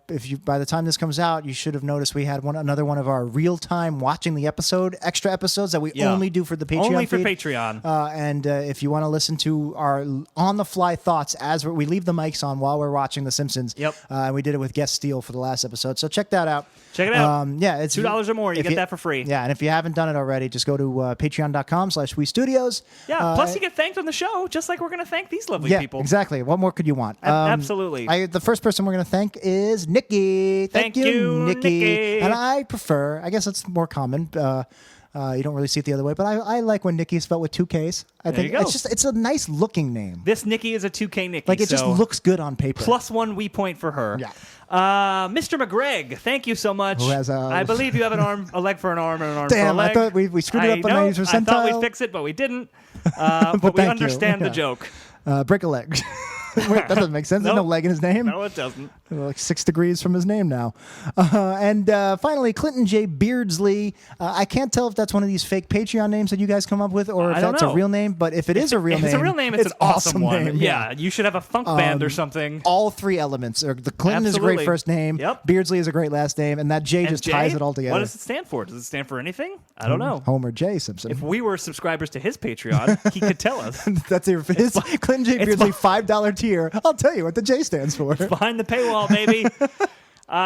If you by the time this comes out, you should have noticed we had another one of our real time watching the episode extra episodes that we only do for the Patreon. Only for feed. Patreon. And if you want to listen to our on the fly thoughts as we leave the mics on while we're watching The Simpsons. Yep. And we did it with guest Steele for the last episode, so check that out. Check it out. Yeah, it's $2 or more. You get that for free. Yeah, and if you haven't done it already, just go to patreon.com/WeStudios. Yeah, plus you get thanked on the show, just like we're going to thank these lovely people. Exactly. What more could you want? Absolutely. The first person we're going to thank is Nikki. Thank you, Nikki. And I guess it's more common. You don't really see it the other way, but I like when Nikki is spelled with two Ks. I think you go. it's a nice looking name. This Nikki is a 2K Nikki. Like it just looks good on paper. +1 Wee point for her. Yeah. Mr. McGregg, thank you so much. Who has I believe you have a leg for an arm and an arm for a Damn, leg. I thought we screwed it up on 90 percentile. I thought we'd fix it, but we didn't. But we thank you. understand the Yeah. joke. Break a leg. Wait, that doesn't make sense. There's no Nope. leg in his name. No, it doesn't. We're like 6 degrees from his name now. And finally, Clinton J. Beardsley. I can't tell if that's one of these fake Patreon names that you guys come up with or if I don't that's know. a real name. But if it is a real If name, it's a real name, it's an awesome one. name. Yeah, you should have a funk band or something. All three elements. The Clinton is a Absolutely. great first name. Yep. Beardsley is a great last name. And that J And just Jay? ties it all together. What does it stand for? Does it stand for anything? I don't know. Homer J. Simpson. If we were subscribers to his Patreon, he could tell us. That's his Clinton J. it's Beardsley $5 tier. I'll tell you what the J stands for. Behind the paywall, baby.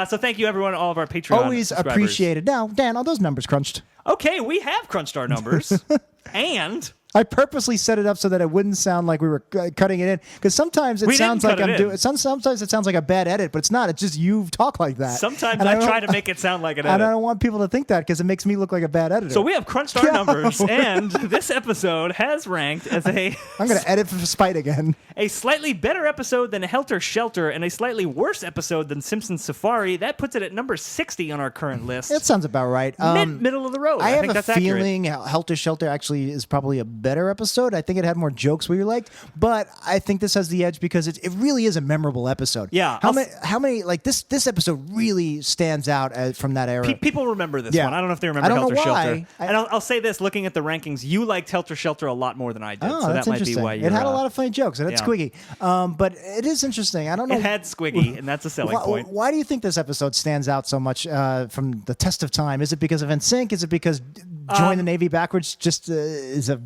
So thank you, everyone, all of our Patreon Always subscribers. appreciated. Now, Dan, are those numbers crunched? Okay, we have crunched our numbers. And I purposely set it up so that it wouldn't sound like we were cutting it in, because sometimes it We sounds didn't like cut I'm it doing. in. Sometimes it sounds like a bad edit, but it's not. It's just you talk like that. sometimes And I don't- try to make it sound like an And I edit. don't want people to think that because it makes me look like a bad editor. So we have crunched our numbers, and this episode has ranked as I'm going to edit for spite again. a slightly better episode than Helter Skelter and a slightly worse episode than Simpsons Safari. That puts it at number 60 on our current list. That sounds about right. Middle of the road. I I have think a that's accurate. feeling Helter Skelter actually is probably a better episode. I think it had more jokes we liked, but I think this has the edge because it really is a memorable episode. Yeah, How many like this episode really stands out from that era. People remember this Yeah. one. I don't know if they remember I don't Helter know Skelter. why. And I'll say this, looking at the rankings, you liked Helter Skelter a lot more than I did. Oh, so that's that might be interesting. why you're, It had a lot of funny jokes. It had yeah. Squiggy. But it is interesting. I don't know. It had Squiggy, and that's a selling point. Why do you think this episode stands out so much from the test of time? Is it because of NSYNC? Is it because Join the Navy backwards just is a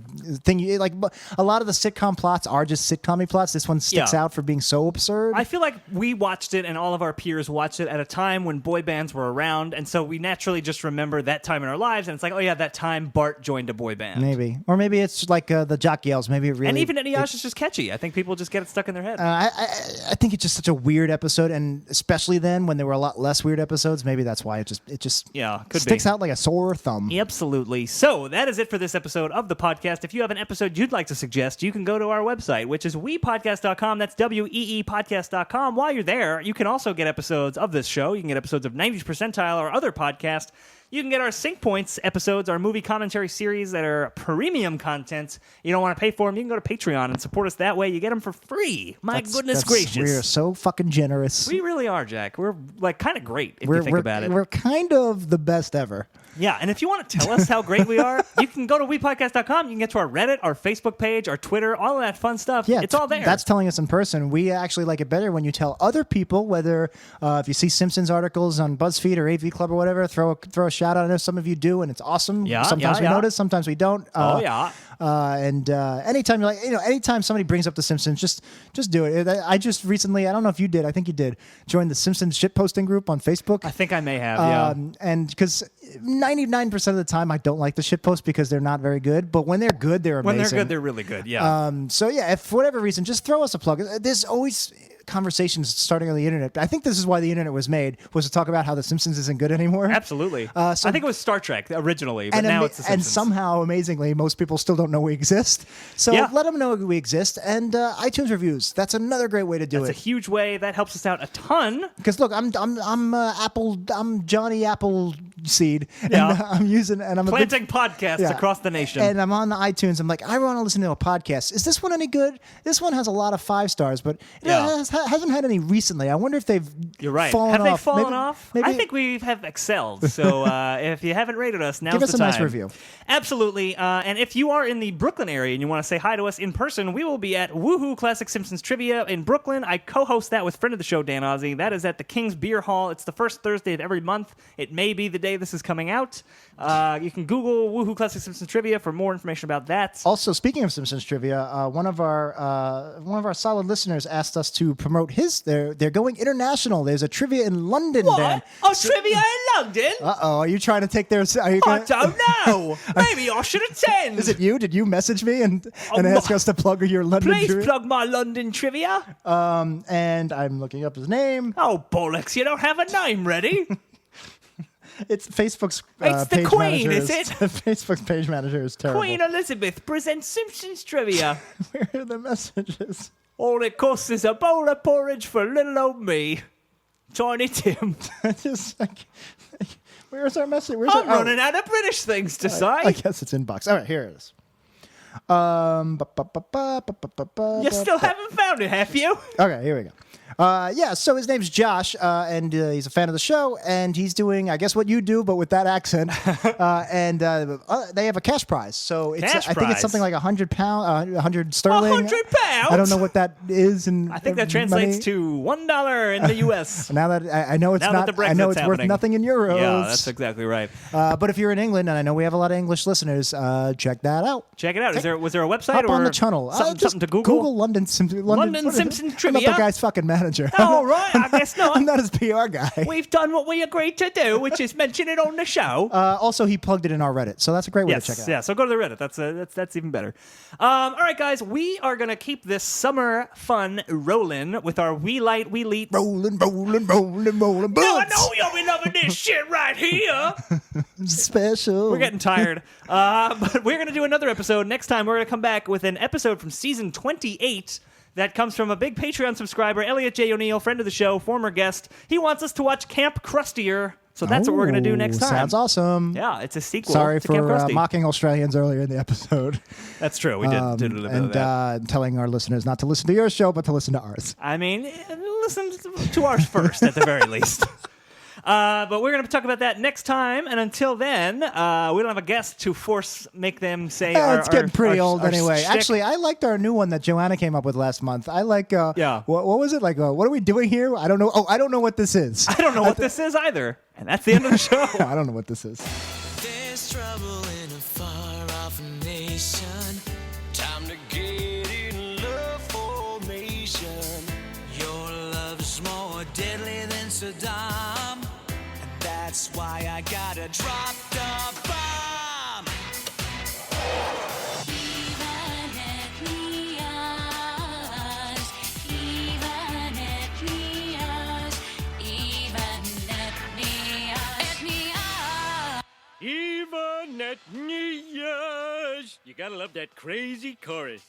thing? Like a lot of the sitcom plots are just sitcom plots. This one sticks Yeah. out for being so absurd. I feel like we watched it and all of our peers watched it at a time when boy bands were around, and so we naturally just remember that time in our lives, and it's like, oh yeah, that time Bart joined a boy band. Maybe. Or maybe it's like the jock yells. Maybe it really... And even Eddie Osh is just catchy. I think people just get it stuck in their head. I think it's just such a weird episode, and especially then when there were a lot less weird episodes, maybe that's why it just Yeah, could sticks be. out like a sore thumb. Absolutely. So that is it for this episode of the podcast. If you have an episode you'd like to suggest, you can go to our website, which is weepodcast.com. That's weepodcast.com. While you're there, you can also get episodes of this show. You can get episodes of 90s Percentile or other podcasts. You can get our Sync Points episodes, our movie commentary series that are premium content. You don't want to pay for them. You can go to Patreon and support us that way. You get them for free. My goodness gracious. We're so fucking generous. We really are, Jack. We're like kind of great if you think about it. We're kind of the best ever. Yeah, and if you want to tell us how great we are, you can go to weepodcast.com. You can get to our Reddit, our Facebook page, our Twitter, all of that fun stuff. Yeah, it's all there. That's telling us in person. We actually like it better when you tell other people, whether if you see Simpsons articles on BuzzFeed or AV Club or whatever, throw a shout out. I know some of you do, and it's awesome. Yeah, sometimes we yeah. notice, sometimes we don't. And anytime you're like, anytime somebody brings up the Simpsons, just do it. I just recently, I don't know if you did, I think you did, join the Simpsons shit posting group on Facebook. I think I may have, yeah. And because 99% of the time I don't like the shit posts because they're not very good, but when they're good, they're amazing. When they're good, they're really good, yeah. So yeah, if for whatever reason, just throw us a plug. There's always conversations starting on the internet. I think this is why the internet was made, was to talk about how The Simpsons isn't good anymore. Absolutely. I think it was Star Trek originally, but And, now it's The and Simpsons. somehow, amazingly, most people still don't know we exist. So Yeah. let them know we exist. And iTunes reviews. That's another great way to do That's a it. huge way. That helps us out a ton. Because look, I'm Johnny Apple seed. Yeah. And I'm using, and I'm Planting podcasts yeah. across the nation. And I'm on the iTunes. I'm like, I want to listen to a podcast. Is this one any good? This one has a lot of 5 stars, but it hasn't had any recently. I wonder if they've You're right. fallen Have they off. fallen Maybe- off? maybe- I think we have excelled. So if you haven't rated us, now's Give us the a time. nice review. Absolutely. And if you are in the Brooklyn area and you want to say hi to us in person, we will be at Woohoo Classic Simpsons Trivia in Brooklyn. I co-host that with friend of the show, Dan Ozzie. That is at the King's Beer Hall. It's the first Thursday of every month. It may be the day this is coming out. You can Google Woohoo Classic Simpsons Trivia for more information about that. Also, speaking of Simpsons trivia, one of our solid listeners asked us to promote his. They're going international. There's a trivia in London. Dan. What? Oh, trivia in London? Uh-oh, are you trying to take their? Are you I gonna, don't know. Maybe I should attend. Is it you? Did you message me and Oh, ask us to plug your London Please trivia? plug my London trivia. And I'm looking up his name. Oh, bollocks, you don't have a name ready? It's Facebook's It's the page Queen, manager is it? Facebook's page manager is terrible. Queen Elizabeth presents Simpsons Trivia. Where are the messages? All it costs is a bowl of porridge for little old me. Tiny Tim. Just like, where's our message? Where's I'm our, running out of British things to say. I guess it's inbox. All right, here it is. You still haven't found it, have you? Okay, here we go. Yeah, so his name's Josh, and he's a fan of the show, and he's doing, I guess, what you do, but with that accent. And they have a cash prize. So it's, Cash I think prize? it's something like £100, 100 sterling. £100? I don't know what that is in. I think that translates to $1 in the U.S. Now that I know it's Now that not, the I know Brexit's it's worth happening. nothing in euros. Yeah, that's exactly right. But if you're in England, and I know we have a lot of English listeners, check that out. Check it out. Was there a website Hop or on the channel. Something, Just something to Google? Google London Simpsons. London Simpsons I'm not Trivia? the guy's fucking manager. Oh, right, I guess not. I'm not his PR guy. We've done what we agreed to do, which is mention it on the show. Also, he plugged it in our Reddit, so that's a great way to check it out. Yeah, so go to the Reddit. That's even better. All right, guys, we are going to keep this summer fun rolling with our WEElite, WEElite. Rolling Now I butts. know you'll be loving this shit right here. Special. We're getting tired. But we're going to do another episode. Next time, we're going to come back with an episode from season 28 that comes from a big Patreon subscriber, Elliot J. O'Neill, friend of the show, former guest. He wants us to watch Camp Crustier. So that's what we're going to do next time. Sounds awesome. Yeah, it's a sequel Sorry to Camp for Krusty. mocking Australians earlier in the episode. That's true. We did a little bit of that. And telling our listeners not to listen to your show, but to listen to ours. I mean, listen to ours first, at the very least. But we're going to talk about that next time. And until then, we don't have a guest to make them say It's getting pretty old our anyway. shtick. Actually, I liked our new one that Joanna came up with last month. I like, Yeah. what was it? Like, what are we doing here? I don't know. Oh, I don't know what this is. I don't know what this is either. And that's the end of the show. I don't know what this is. There's trouble in a far-off nation. Time to get in love formation. Your love's more deadly than Saddam. And that's why I gotta drop the bomb. Even at New Year's. You gotta love that crazy chorus.